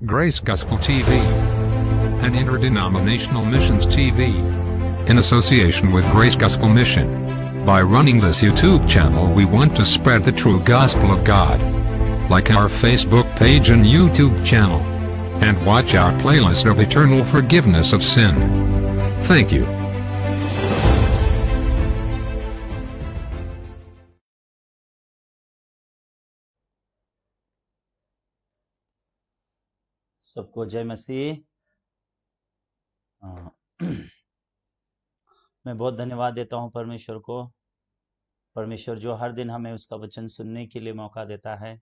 Grace Gospel TV, an interdenominational missions TV, in association with Grace Gospel Mission. By running this YouTube channel, we want to spread the true gospel of God. Like our Facebook page and YouTube channel, and watch our playlist of eternal forgiveness of sin. Thank you. सबको जय मसीह। मैं बहुत धन्यवाद देता हूं परमेश्वर को, परमेश्वर जो हर दिन हमें उसका वचन सुनने के लिए मौका देता है।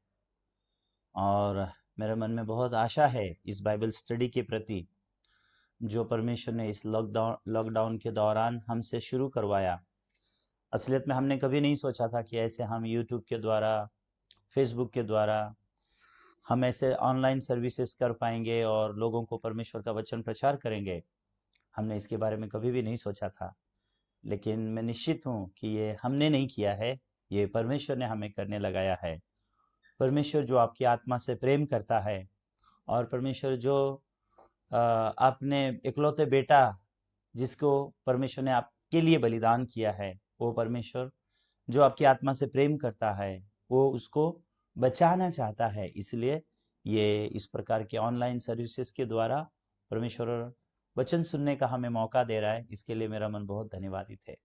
और मेरे मन में बहुत आशा है इस बाइबल स्टडी के प्रति, जो परमेश्वर ने इस लॉकडाउन के दौरान हमसे शुरू करवाया। असलियत में हमने कभी नहीं सोचा था कि ऐसे हम यूट्यूब के द्वारा, फेसबुक के द्वारा हम ऐसे ऑनलाइन सर्विसेज कर पाएंगे और लोगों को परमेश्वर का वचन प्रचार करेंगे। हमने इसके बारे में कभी भी नहीं सोचा था, लेकिन मैं निश्चित हूँ कि ये हमने नहीं किया है, ये परमेश्वर ने हमें करने लगाया है। परमेश्वर जो आपकी आत्मा से प्रेम करता है, और परमेश्वर जो आपने इकलौते बेटा जिसको परमेश्वर ने आपके लिए बलिदान किया है, वो परमेश्वर जो आपकी आत्मा से प्रेम करता है, वो उसको बचाना चाहता है। इसलिए ये इस प्रकार के ऑनलाइन सर्विसेज के द्वारा परमेश्वर वचन सुनने का हमें मौका दे रहा है। इसके लिए मेरा मन बहुत धन्यवादित है।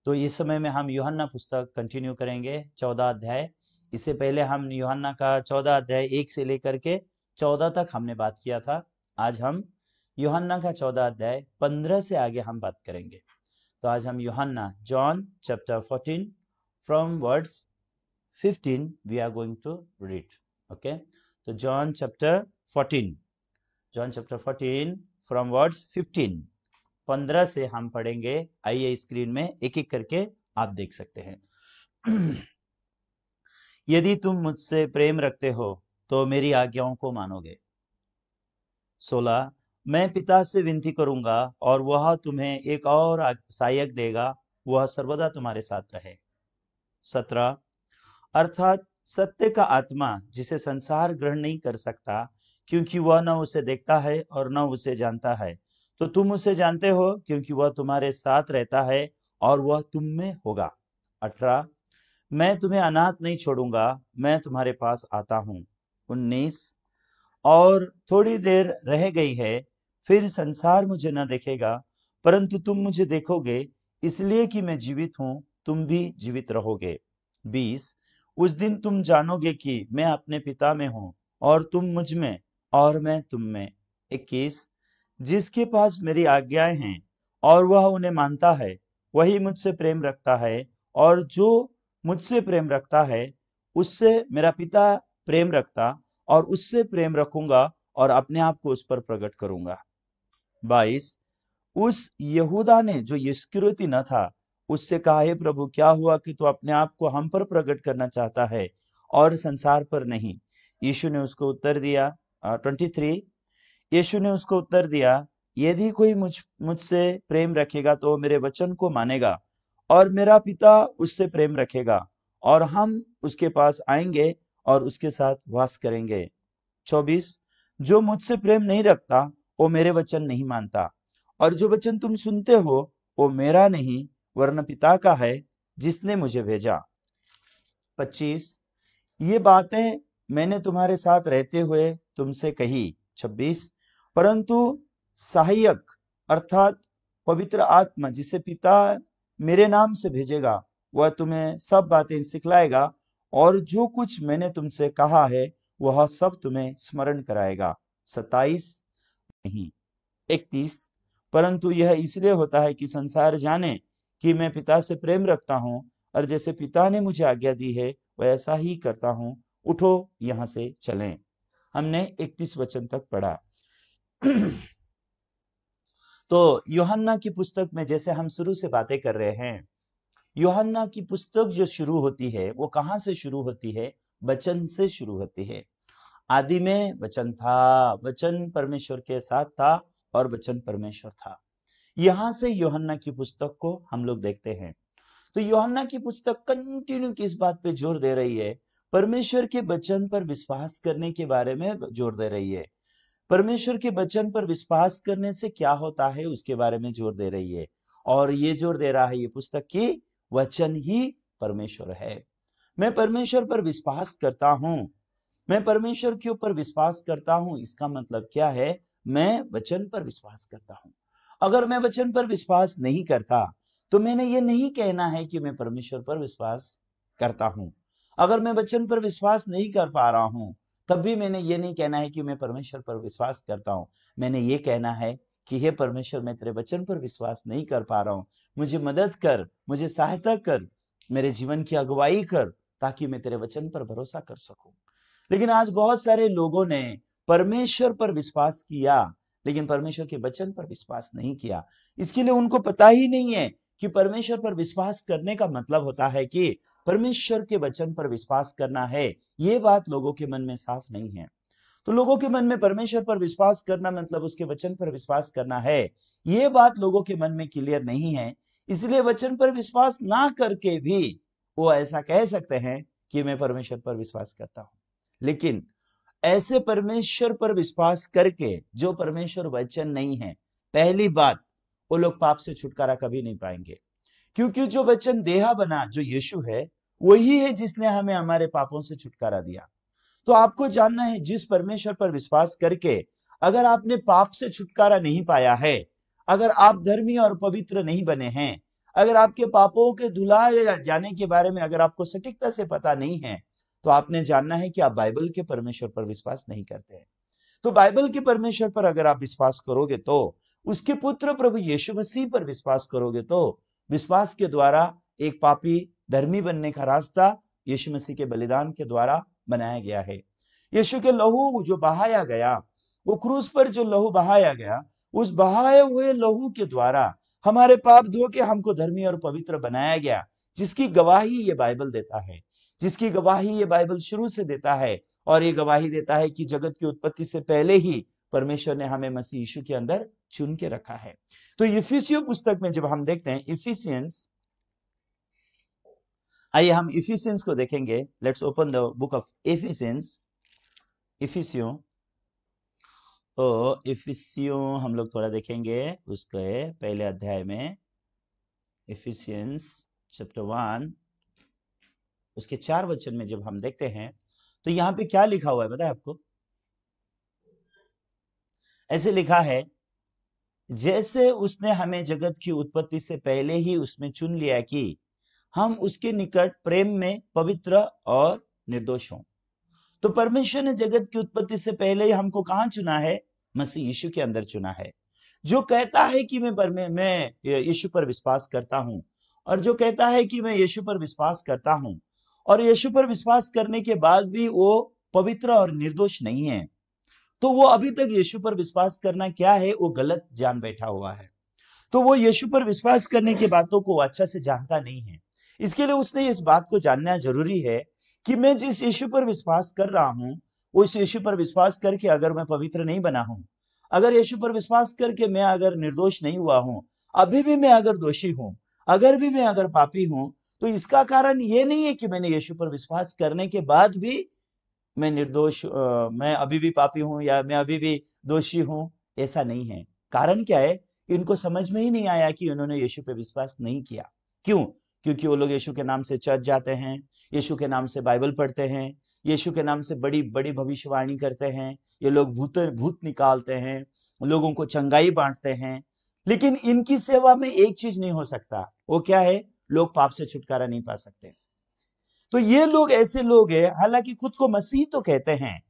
तो इस समय में हम यूहन्ना पुस्तक कंटिन्यू करेंगे, 14 अध्याय। इससे पहले हम यूहन्ना का 14 अध्याय 1 से लेकर के 14 तक हमने बात किया था। आज हम यूहन्ना का 14 अध्याय 15 से आगे हम बात करेंगे। तो आज हम यूहन्ना, John chapter 14 from words 15 we are going to read. Okay, तो John chapter 14 from words 15 से हम पढ़ेंगे। आइए स्क्रीन में एक एक करके आप देख सकते हैं। यदि तुम मुझसे प्रेम रखते हो तो मेरी आज्ञाओं को मानोगे। 16 मैं पिता से विनती करूंगा और वह तुम्हें एक और सहायक देगा, वह सर्वदा तुम्हारे साथ रहे। 17 अर्थात सत्य का आत्मा, जिसे संसार ग्रहण नहीं कर सकता, क्योंकि वह न उसे देखता है और न उसे जानता है, तो तुम उसे जानते हो क्योंकि वह तुम्हारे साथ रहता है और वह तुम में होगा। 18 मैं तुम्हें अनाथ नहीं छोड़ूंगा, मैं तुम्हारे पास आता हूँ। 19 और थोड़ी देर रह गई है, फिर संसार मुझे न देखेगा, परंतु तुम मुझे देखोगे, इसलिए कि मैं जीवित हूँ, तुम भी जीवित रहोगे। 20 उस दिन तुम जानोगे कि मैं अपने पिता में हूँ और तुम मुझ में और मैं तुम में। 21 जिसके पास मेरी आज्ञाएं हैं और वह उन्हें मानता है, वही मुझसे प्रेम रखता है, और जो मुझसे प्रेम रखता है उससे मेरा पिता प्रेम रखता, और उससे प्रेम रखूंगा और अपने आप को उस पर प्रकट करूंगा। 22 उस यहूदा ने, जो इस्करियोती न था, उससे कहा, हे प्रभु, क्या हुआ कि तू अपने आप को हम पर प्रकट करना चाहता है और संसार पर नहीं? यीशु ने उसको उत्तर दिया, 23 यीशु ने उसको उत्तर दिया, यदि कोई मुझसे प्रेम रखेगा तो मेरे वचन को मानेगा, और मेरा पिता उससे प्रेम रखेगा, और हम उसके पास आएंगे और उसके साथ वास करेंगे। 24 जो मुझसे प्रेम नहीं रखता वो मेरे वचन नहीं मानता, और जो वचन तुम सुनते हो वो मेरा नहीं वरन पिता का है जिसने मुझे भेजा। 25 ये बातें मैंने तुम्हारे साथ रहते हुए तुमसे कही। 26 परंतु सहायक अर्थात पवित्र आत्मा, जिसे पिता मेरे नाम से भेजेगा, वह तुम्हें सब बातें सिखलाएगा, और जो कुछ मैंने तुमसे कहा है वह सब तुम्हें स्मरण कराएगा। 27 नहीं 31 परंतु यह इसलिए होता है कि संसार जाने कि मैं पिता से प्रेम रखता हूँ, और जैसे पिता ने मुझे आज्ञा दी है वैसा ही करता हूँ। उठो यहाँ से चलें। हमने 31 वचन तक पढ़ा। तो यूहन्ना की पुस्तक में जैसे हम शुरू से बातें कर रहे हैं, यूहन्ना की पुस्तक जो शुरू होती है वो कहाँ से शुरू होती है? वचन से शुरू होती है। आदि में वचन था, वचन परमेश्वर के साथ था और वचन परमेश्वर था। यहां से यूहन्ना की पुस्तक को हम लोग देखते हैं। तो यूहन्ना की पुस्तक कंटिन्यू किस बात पे जोर दे रही है? परमेश्वर के वचन पर विश्वास करने के बारे में जोर दे रही है। परमेश्वर के वचन पर विश्वास करने से क्या होता है उसके बारे में जोर दे रही है। और ये जोर दे रहा है ये पुस्तक की वचन ही परमेश्वर है। मैं परमेश्वर पर विश्वास करता हूं, मैं परमेश्वर के ऊपर विश्वास करता हूं, इसका मतलब क्या है? मैं वचन पर विश्वास करता हूं। अगर मैं वचन पर विश्वास नहीं करता तो मैंने ये नहीं कहना है कि मैं परमेश्वर पर विश्वास करता हूं। अगर मैं वचन पर विश्वास नहीं कर पा रहा हूं तब भी मैंने ये नहीं कहना है कि मैं परमेश्वर पर विश्वास करता हूं। मैंने ये कहना है कि हे परमेश्वर, मैं तेरे वचन पर विश्वास नहीं कर पा रहा हूं, मुझे मदद कर, मुझे सहायता कर, मेरे जीवन की अगुवाई कर, ताकि मैं तेरे वचन पर भरोसा कर सकूं। लेकिन आज बहुत सारे लोगों ने परमेश्वर पर विश्वास किया लेकिन परमेश्वर के वचन पर विश्वास नहीं किया। इसके लिए उनको पता ही नहीं है कि परमेश्वर पर विश्वास करने का मतलब होता है कि परमेश्वर के वचन पर विश्वास करना है। ये बात लोगों के मन में साफ नहीं है। तो लोगों के मन में परमेश्वर पर विश्वास करना मतलब उसके वचन पर विश्वास करना है, ये बात लोगों के मन में क्लियर नहीं है। इसलिए वचन पर विश्वास ना करके भी वो ऐसा कह सकते हैं कि मैं परमेश्वर पर विश्वास करता हूं। लेकिन ऐसे परमेश्वर पर विश्वास करके जो परमेश्वर वचन नहीं है, पहली बात वो लोग पाप से छुटकारा कभी नहीं पाएंगे। क्योंकि जो वचन देहा बना, जो यीशु है, वही है जिसने हमें हमारे पापों से छुटकारा दिया। तो आपको जानना है, जिस परमेश्वर पर विश्वास करके अगर आपने पाप से छुटकारा नहीं पाया है, अगर आप धर्मी और पवित्र नहीं बने हैं, अगर आपके पापों के धुलाए जाने के बारे में अगर आपको सटीकता से पता नहीं है, तो आपने जानना है कि आप बाइबल के परमेश्वर पर विश्वास नहीं करते हैं। तो बाइबल के परमेश्वर पर अगर आप विश्वास करोगे तो उसके पुत्र प्रभु यीशु मसीह पर विश्वास करोगे तो विश्वास के द्वारा एक पापी धर्मी बनने का रास्ता यीशु मसीह के बलिदान के द्वारा बनाया गया है। यीशु के लहू जो बहाया गया, वो क्रूस पर जो लहू बहाया गया, उस बहाए हुए लहू के द्वारा हमारे पाप धो के हमको धर्मी और पवित्र बनाया गया, जिसकी गवाही ये बाइबल देता है, जिसकी गवाही ये बाइबल शुरू से देता है। और ये गवाही देता है कि जगत की उत्पत्ति से पहले ही परमेश्वर ने हमें मसीह यीशु के अंदर चुन के रखा है। तो इफिसियों पुस्तक में जब हम देखते हैं इफिसियंस, आइए हम इफिसियंस को देखेंगे। Let's open the book of Ephesians. इफिसियों, तो इफिसियों हम लोग थोड़ा देखेंगे उसके पहले अध्याय में। इफिसियंस चैप्टर 1 उसके 4 वचन में जब हम देखते हैं तो यहाँ पे क्या लिखा हुआ है पता है आपको? ऐसे लिखा है, जैसे उसने हमें जगत की उत्पत्ति से पहले ही उसमें चुन लिया कि हम उसके निकट प्रेम में पवित्र और निर्दोष हों। तो परमेश्वर ने जगत की उत्पत्ति से पहले ही हमको कहां चुना है? मसीह यीशु के अंदर चुना है। जो कहता है कि मैं यीशु पर विश्वास करता हूं, और जो कहता है कि मैं यीशु पर विश्वास करता हूं और यीशु पर विश्वास करने के बाद भी वो पवित्र और निर्दोष नहीं है, तो वो अभी तक यीशु पर विश्वास करना क्या है वो गलत जान बैठा हुआ है। तो वो यीशु पर विश्वास करने की बातों को अच्छा से जानता नहीं है। इसके लिए उसने इस बात को जानना जरूरी है कि मैं जिस यीशु पर विश्वास कर रहा हूं, उस यीशु पर विश्वास करके अगर मैं पवित्र नहीं बना हूं, अगर यीशु पर विश्वास करके मैं अगर निर्दोष नहीं हुआ हूं, अभी भी मैं अगर दोषी हूं, अगर पापी हूं, तो इसका कारण ये नहीं है कि मैंने यीशु पर विश्वास करने के बाद भी मैं निर्दोष, मैं अभी भी पापी हूं या मैं अभी भी दोषी हूं। ऐसा नहीं है। कारण क्या है? इनको समझ में ही नहीं आया कि उन्होंने यीशु पे विश्वास नहीं किया। क्यों? क्योंकि वो लोग यीशु के नाम से चर्च जाते हैं, यीशु के नाम से बाइबल पढ़ते हैं, यीशु के नाम से बड़ी बड़ी भविष्यवाणी करते हैं, ये लोग भूत निकालते हैं, लोगों को चंगाई बांटते हैं। लेकिन इनकी सेवा में एक चीज नहीं हो सकता, वो क्या है? लोग पाप से छुटकारा नहीं पा सकते। तो ये लोग ऐसे लोग हैं, हालांकि खुद को मसीह तो कहते हैं,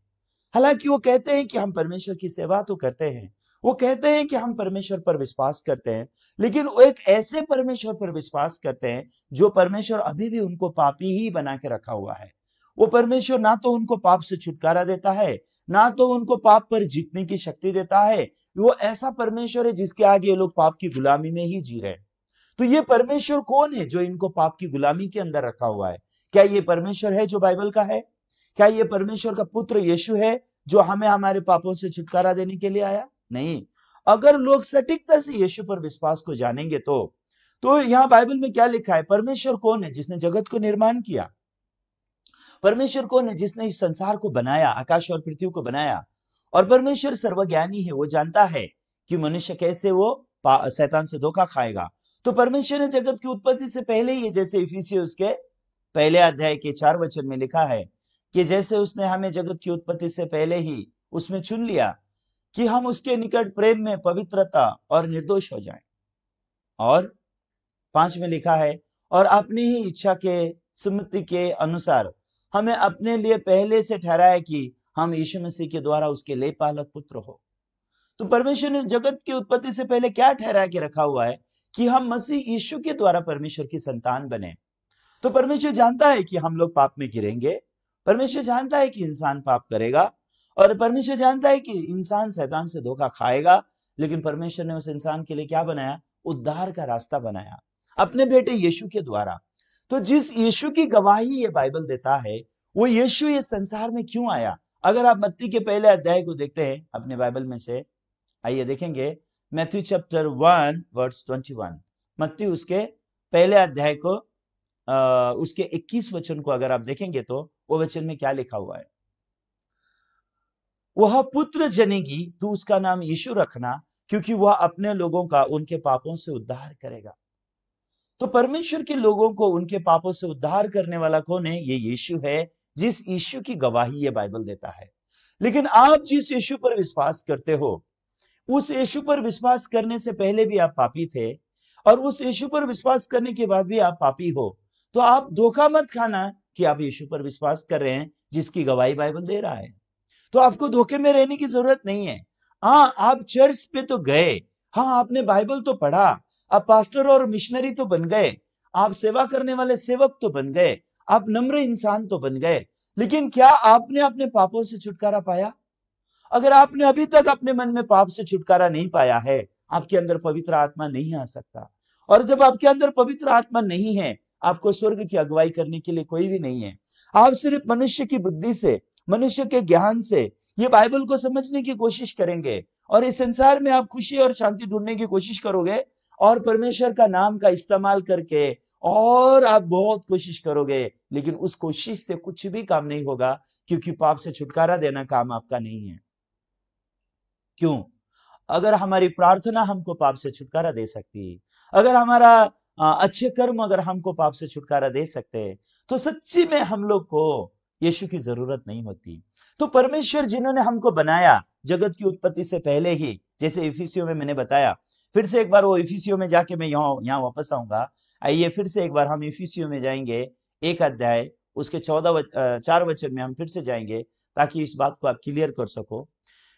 हालांकि वो कहते हैं कि हम परमेश्वर की सेवा तो करते हैं, वो कहते हैं कि हम परमेश्वर पर विश्वास करते हैं, लेकिन वो एक ऐसे परमेश्वर पर विश्वास करते हैं जो परमेश्वर अभी भी उनको पापी ही बना के रखा हुआ है। वो परमेश्वर ना तो उनको पाप से छुटकारा देता है, ना तो उनको पाप पर जीतने की शक्ति देता है। वो ऐसा परमेश्वर है जिसके आगे ये लोग पाप की गुलामी में ही जी रहे हैं। तो ये परमेश्वर कौन है जो इनको पाप की गुलामी के अंदर रखा हुआ है? क्या ये परमेश्वर है जो बाइबल का है? क्या ये परमेश्वर का पुत्र यीशु है जो हमें हमारे पापों से छुटकारा देने के लिए आया? नहीं। अगर लोग सटीकता से यीशु पर विश्वास को जानेंगे तो यहाँ बाइबल में क्या लिखा है? परमेश्वर कौन है जिसने जगत को निर्माण किया? परमेश्वर कौन है जिसने इस संसार को बनाया, आकाश और पृथ्वी को बनाया? और परमेश्वर सर्वज्ञानी है, वो जानता है कि मनुष्य कैसे वो शैतान से धोखा खाएगा। तो परमेश्वर ने जगत की उत्पत्ति से पहले ही, जैसे इफिसियंस के पहले अध्याय के 4 वचन में लिखा है कि जैसे उसने हमें जगत की उत्पत्ति से पहले ही उसमें चुन लिया कि हम उसके निकट प्रेम में पवित्रता और निर्दोष हो जाएं। और 5 में लिखा है, और अपनी ही इच्छा के सम्मति के अनुसार हमें अपने लिए पहले से ठहराया कि हम यीशु मसीह के द्वारा उसके लेपालक पुत्र हो। तो परमेश्वर ने जगत की उत्पत्ति से पहले क्या ठहरा के रखा हुआ है कि हम मसीह यीशु के द्वारा परमेश्वर की संतान बने। तो परमेश्वर जानता है कि हम लोग पाप में गिरेंगे, परमेश्वर जानता है कि इंसान पाप करेगा, और परमेश्वर जानता है कि इंसान शैतान से धोखा खाएगा, लेकिन परमेश्वर ने उस इंसान के लिए क्या बनाया? उद्धार का रास्ता बनाया अपने बेटे यीशु के द्वारा। तो जिस यीशु की गवाही ये बाइबल देता है, वो यीशु इस संसार में क्यों आया? अगर आप मत्ती के पहले अध्याय को देखते हैं अपने बाइबल में से, आइए देखेंगे मैथ्यू चैप्टर 1 वर्स 21। मत्ती उसके पहले अध्याय को उसके 21 वचन को अगर आप देखेंगे तो वो वचन में क्या लिखा हुआ है? वह पुत्र जनेगी, तू उसका नाम यीशु रखना, क्योंकि वह अपने लोगों का उनके पापों से उद्धार करेगा। तो परमेश्वर के लोगों को उनके पापों से उद्धार करने वाला कौन है? ये यीशु है, जिस यीशु की गवाही ये बाइबल देता है। लेकिन आप जिस यीशु पर विश्वास करते हो, उस यीशु पर विश्वास करने से पहले भी आप पापी थे, और उस यीशु पर विश्वास करने के बाद भी आप पापी हो। तो आप धोखा मत खाना कि आप यीशु पर विश्वास कर रहे हैं, जिसकी गवाही बाइबल दे रहा है। तो आपको धोखे में रहने की जरूरत नहीं है। हाँ, आप चर्च पे तो गए, हाँ आपने बाइबल तो पढ़ा, आप पास्टर और मिशनरी तो बन गए, आप सेवा करने वाले सेवक तो बन गए, आप नम्र इंसान तो बन गए, लेकिन क्या आपने अपने पापों से छुटकारा पाया? अगर आपने अभी तक अपने मन में पाप से छुटकारा नहीं पाया है, आपके अंदर पवित्र आत्मा नहीं आ सकता। और जब आपके अंदर पवित्र आत्मा नहीं है, आपको स्वर्ग की अगुवाई करने के लिए कोई भी नहीं है। आप सिर्फ मनुष्य की बुद्धि से, मनुष्य के ज्ञान से ये बाइबल को समझने की कोशिश करेंगे, और इस संसार में आप खुशी और शांति ढूंढने की कोशिश करोगे, और परमेश्वर का नाम का इस्तेमाल करके और आप बहुत कोशिश करोगे, लेकिन उस कोशिश से कुछ भी काम नहीं होगा, क्योंकि पाप से छुटकारा देना काम आपका नहीं है। क्यों? अगर हमारी प्रार्थना हमको पाप से छुटकारा दे सकती है, अगर हमारा अच्छे कर्म अगर हमको पाप से छुटकारा दे सकते हैं, तो सच्ची में हम लोग को यीशु की जरूरत नहीं होती। तो परमेश्वर जिन्होंने हमको बनाया जगत की उत्पत्ति से पहले ही, जैसे इफिसियों में मैंने बताया, फिर से एक बार वो इफिसियों में जाके मैं यहाँ वापस आऊंगा। आइए फिर से एक बार हम इफिसियों में जाएंगे, 1 अध्याय उसके 4 वचन में हम फिर से जाएंगे, ताकि इस बात को आप क्लियर कर सको।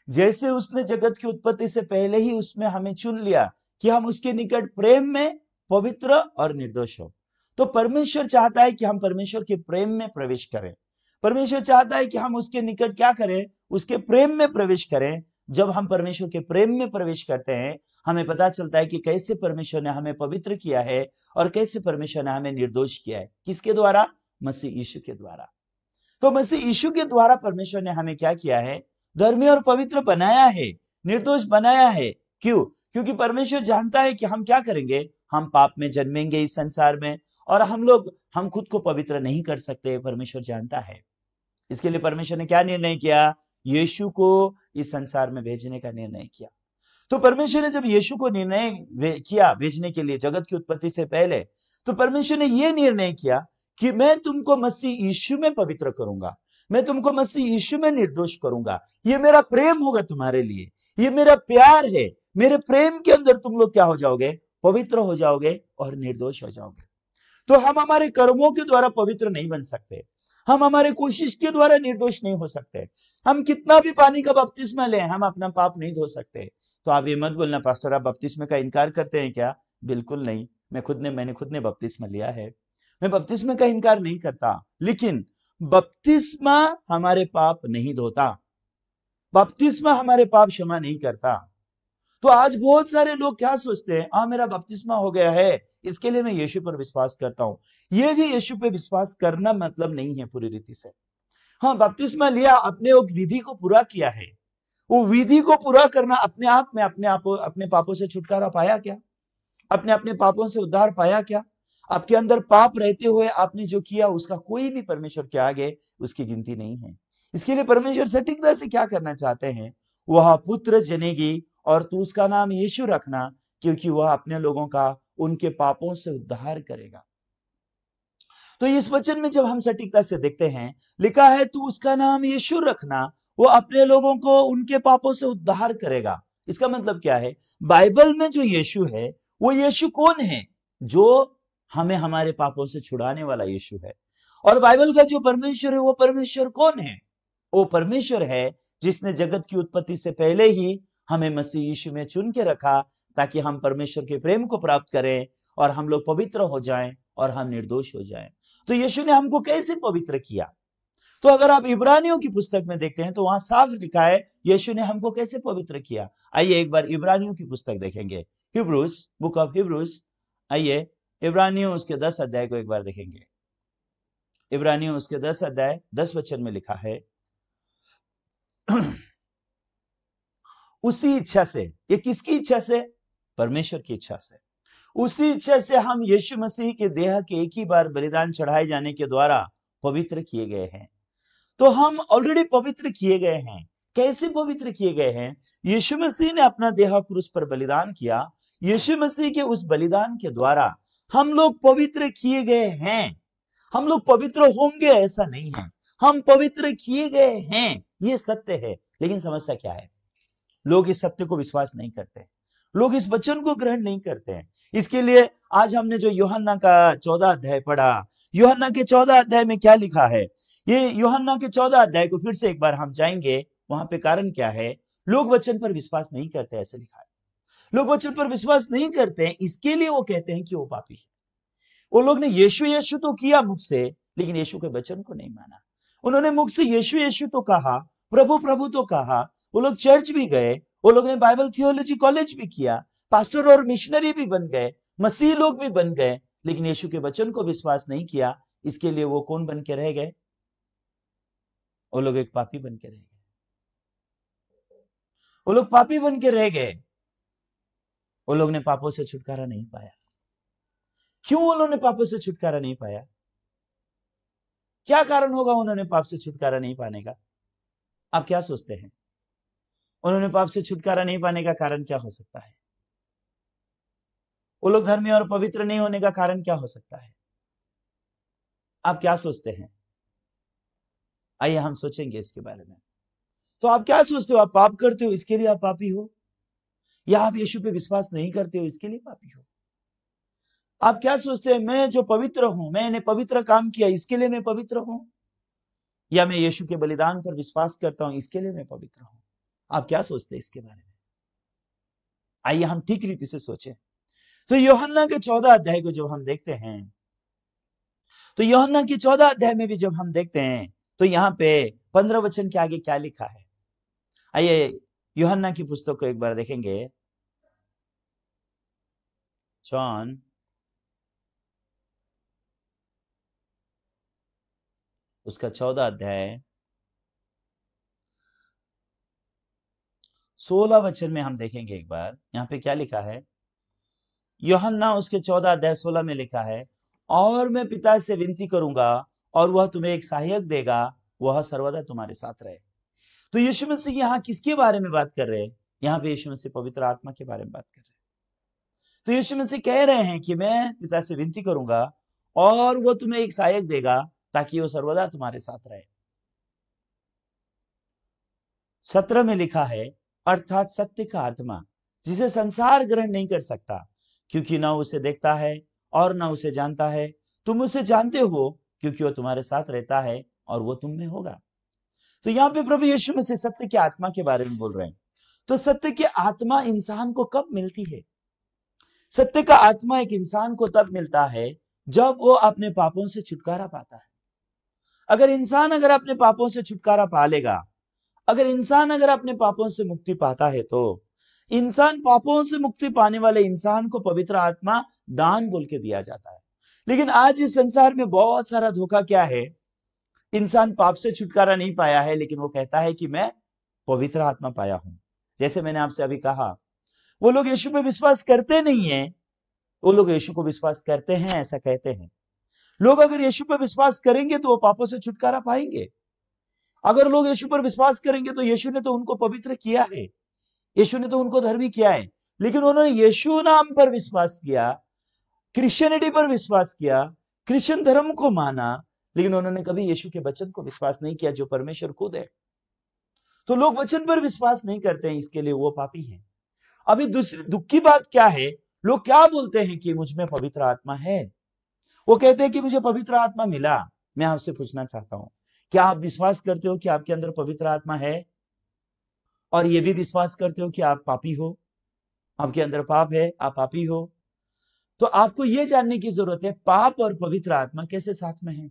जैसे उसने जगत की उत्पत्ति से पहले ही उसमें हमें चुन लिया कि हम उसके निकट प्रेम में पवित्र और निर्दोष हो। तो परमेश्वर चाहता है कि हम परमेश्वर के प्रेम में प्रवेश करें। परमेश्वर चाहता है कि हम उसके निकट क्या करें? उसके प्रेम में प्रवेश करें। जब हम परमेश्वर के प्रेम में प्रवेश करते हैं, हमें पता चलता है कि कैसे परमेश्वर ने हमें पवित्र किया है और कैसे परमेश्वर ने हमें निर्दोष किया है। किसके द्वारा? मसीह यीशु के द्वारा। तो मसीह यीशु के द्वारा परमेश्वर ने हमें क्या किया है? धर्मी और पवित्र बनाया है, निर्दोष बनाया है। क्यों? क्योंकि परमेश्वर जानता है कि हम क्या करेंगे, हम पाप में जन्मेंगे इस संसार में, और हम खुद को पवित्र नहीं कर सकते, परमेश्वर जानता है। इसके लिए परमेश्वर ने क्या निर्णय किया? यीशु को इस संसार में भेजने का निर्णय किया। तो परमेश्वर ने जब यीशु को निर्णय किया भेजने के लिए जगत की उत्पत्ति से पहले, तो परमेश्वर ने यह निर्णय किया कि मैं तुमको मसीह यीशु में पवित्र करूंगा, मैं तुमको मसीह यीशु में निर्दोष करूंगा। ये मेरा प्रेम होगा तुम्हारे लिए, ये मेरा प्यार है। मेरे प्रेम के अंदर तुम लोग क्या हो जाओगे? पवित्र हो जाओगे और निर्दोष हो जाओगे। तो हम हमारे कर्मों के द्वारा पवित्र नहीं बन सकते, हम हमारे कोशिश के द्वारा निर्दोष नहीं हो सकते। हम कितना भी पानी का बपतिस्मा लें, हम अपना पाप नहीं धो सकते। तो आप ये मत बोलना, पास्टर आप बपतिस्मे का इनकार करते हैं क्या? बिल्कुल नहीं। मैंने खुद ने बपतिस्मा लिया है, मैं बपतिस्मे का इनकार नहीं करता, लेकिन बपतिस्मा हमारे पाप नहीं धोता, बपतिस्मा हमारे पाप क्षमा नहीं करता। तो आज बहुत सारे लोग क्या सोचते हैं, मेरा बपतिस्मा हो गया है, इसके लिए मैं यीशु पर विश्वास करता हूं। यह भी यीशु पर विश्वास करना मतलब नहीं है पूरी रीति से। हाँ, बपतिस्मा लिया, अपने एक विधि को पूरा किया है, वो विधि को पूरा करना अपने आप में अपने पापों से छुटकारा पाया क्या? अपने पापों से उद्धार पाया क्या? आपके अंदर पाप रहते हुए आपने जो किया उसका कोई भी परमेश्वर के आगे उसकी गिनती नहीं है। इसके लिए परमेश्वर सटीकता से क्या करना चाहते हैं? वह पुत्र जनेगी और तू उसका नाम यीशु रखना, क्योंकि वह अपने लोगों का उनके पापों से उद्धार करेगा। तो इस वचन में जब हम सटीकता से देखते हैं, लिखा है तू उसका नाम यीशु रखना, वो अपने लोगों को उनके पापों से उद्धार करेगा। इसका मतलब क्या है? बाइबल में जो यीशु है वो यीशु कौन है? जो हमें हमारे पापों से छुड़ाने वाला यीशु है। और बाइबल का जो परमेश्वर है वो परमेश्वर कौन है? वो परमेश्वर है जिसने जगत की उत्पत्ति से पहले ही हमें मसीह यीशु में चुन के रखा, ताकि हम परमेश्वर के प्रेम को प्राप्त करें और हम लोग पवित्र हो जाएं और हम निर्दोष हो जाएं। तो यीशु ने हमको कैसे पवित्र किया? तो अगर आप इब्रानियों की पुस्तक में देखते हैं तो वहां साफ लिखा है यीशु ने हमको कैसे पवित्र किया। आइए एक बार इब्रानियों की पुस्तक देखेंगे, हिब्रूस, बुक ऑफ हिब्रूस। आइए इब्रानियों उसके 10 अध्याय को एक बार देखेंगे। इब्रानियों उसके 10 अध्याय 10 वचन में लिखा है, उसी इच्छा से, ये किसकी इच्छा से? परमेश्वर की इच्छा से। उसी इच्छा से हम यीशु मसीह के देह के एक ही बार बलिदान चढ़ाए जाने के द्वारा पवित्र किए गए हैं। तो हम ऑलरेडी पवित्र किए गए हैं। कैसे पवित्र किए गए हैं? यीशु मसीह ने अपना देह क्रूस पर बलिदान किया। यीशु मसीह के उस बलिदान के द्वारा हम लोग पवित्र किए गए हैं। हम लोग पवित्र होंगे ऐसा नहीं है, हम पवित्र किए गए हैं, ये सत्य है। लेकिन समस्या क्या है? लोग इस सत्य को विश्वास नहीं करते हैं, लोग इस वचन को ग्रहण नहीं करते हैं। इसके लिए आज हमने जो यूहन्ना का 14 अध्याय पढ़ा, यूहन्ना के 14 अध्याय में क्या लिखा है? ये यूहन्ना के 14 अध्याय को फिर से एक बार हम जाएंगे। वहां पे कारण क्या है? लोग वचन पर विश्वास नहीं करते, ऐसे लिखा है। लोग वचन पर विश्वास नहीं करते हैं, इसके लिए वो कहते हैं कि वो पापी है। वो लोग ने यीशु यीशु तो किया मुख से, लेकिन यीशु के वचन को नहीं माना। उन्होंने मुख से यीशु यीशु तो कहा, प्रभु प्रभु तो कहा, वो लोग चर्च भी गए, वो लोग ने बाइबल थियोलॉजी कॉलेज भी किया, पास्टर और मिशनरी भी बन गए, मसीह लोग भी बन गए, लेकिन यीशु के वचन को विश्वास नहीं किया। इसके लिए वो कौन बन के रह गए? वो लोग एक पापी बन के रह गए। वो लोग पापी बन के रह गए। वो लोग ने पापों से छुटकारा नहीं पाया। क्यों वो लोगों ने पापों से छुटकारा नहीं पाया? क्या कारण होगा उन्होंने पाप से छुटकारा नहीं पाने का? आप क्या सोचते हैं? उन्होंने पाप से छुटकारा नहीं पाने का कारण क्या हो सकता है? वो लोग धर्मी और पवित्र नहीं होने का कारण क्या हो सकता है? आप क्या सोचते हैं? आइए हम सोचेंगे इसके बारे में। तो आप क्या सोचते हो? आप पाप करते हो इसके लिए आप पापी हो, या आप यीशु पे विश्वास नहीं करते हो इसके लिए पापी हो? आप क्या सोचते हैं? मैं जो पवित्र हूं, मैंने पवित्र काम किया इसके लिए मैं पवित्र हूं, या मैं यीशु के बलिदान पर विश्वास करता हूं इसके लिए मैं पवित्र हूं? आप क्या सोचते हैं इसके बारे में? आइए हम ठीक रीति से सोचें। तो यूहन्ना के 14 अध्याय को जब हम देखते हैं, तो यूहन्ना के 14 अध्याय में भी जब हम देखते हैं तो यहाँ पे 15 वचन के आगे क्या लिखा है? आइए यूहन्ना की पुस्तक को एक बार देखेंगे। जॉन उसका 14 अध्याय 16 वचन में हम देखेंगे एक बार। यहाँ पे क्या लिखा है? यूहन्ना उसके 14 अध्याय 16 में लिखा है, और मैं पिता से विनती करूंगा और वह तुम्हें एक सहायक देगा, वह सर्वदा तुम्हारे साथ रहे। तो यीशु मसीह यहाँ किसके बारे में बात कर रहे हैं? यहाँ पे यीशु मसीह पवित्र आत्मा के बारे में बात कर रहे हैं। तो यीशु मसीह कह रहे हैं कि मैं पिता से विनती करूंगा और वो तुम्हें एक सहायक देगा ताकि वो सर्वदा तुम्हारे साथ रहे। 17 में लिखा है, अर्थात सत्य का आत्मा, जिसे संसार ग्रहण नहीं कर सकता, क्योंकि ना उसे देखता है और ना उसे जानता है। तुम उसे जानते हो क्योंकि वो तुम्हारे साथ रहता है और वो तुम में होगा। तो यहाँ पे प्रभु यीशु मसीह सत्य की आत्मा के बारे में बोल रहे हैं। तो सत्य की आत्मा इंसान को कब मिलती है? सत्य का आत्मा एक इंसान को तब मिलता है जब वो अपने पापों से छुटकारा पाता है। अगर इंसान अपने पापों से छुटकारा पा लेगा, अगर इंसान अपने पापों से मुक्ति पाता है, तो इंसान पापों से मुक्ति पाने वाले इंसान को पवित्र आत्मा दान बोल के दिया जाता है। लेकिन आज इस संसार में बहुत सारा धोखा क्या है? इंसान पाप से छुटकारा नहीं पाया है, लेकिन वो कहता है कि मैं पवित्र आत्मा पाया हूं। जैसे मैंने आपसे अभी कहा, वो लोग यीशु पे विश्वास करते नहीं है, वो लोग यीशु को विश्वास करते हैं ऐसा कहते हैं। लोग अगर यीशु पे विश्वास करेंगे तो वो पापों से छुटकारा पाएंगे। अगर लोग यीशु पर विश्वास करेंगे तो यीशु ने तो उनको पवित्र किया है, यीशु ने तो उनको धर्मी किया है, लेकिन उन्होंने यीशु नाम पर विश्वास किया, क्रिश्चियनिटी पर विश्वास किया, क्रिश्चियन धर्म को माना, लेकिन उन्होंने कभी यीशु के वचन को विश्वास नहीं किया जो परमेश्वर खुद है। तो लोग वचन पर विश्वास नहीं करते हैं, इसके लिए वो पापी हैं। अभी दूसरी दुख की बात क्या है, लोग क्या बोलते हैं कि मुझ में पवित्र आत्मा है, वो कहते हैं कि मुझे पवित्र आत्मा मिला। मैं आपसे पूछना चाहता हूं, क्या आप विश्वास करते हो कि आपके अंदर पवित्र आत्मा है, और ये भी विश्वास करते हो कि आप पापी हो, आपके अंदर पाप है, आप पापी हो? तो आपको यह जानने की जरूरत है पाप और पवित्र आत्मा कैसे साथ में है।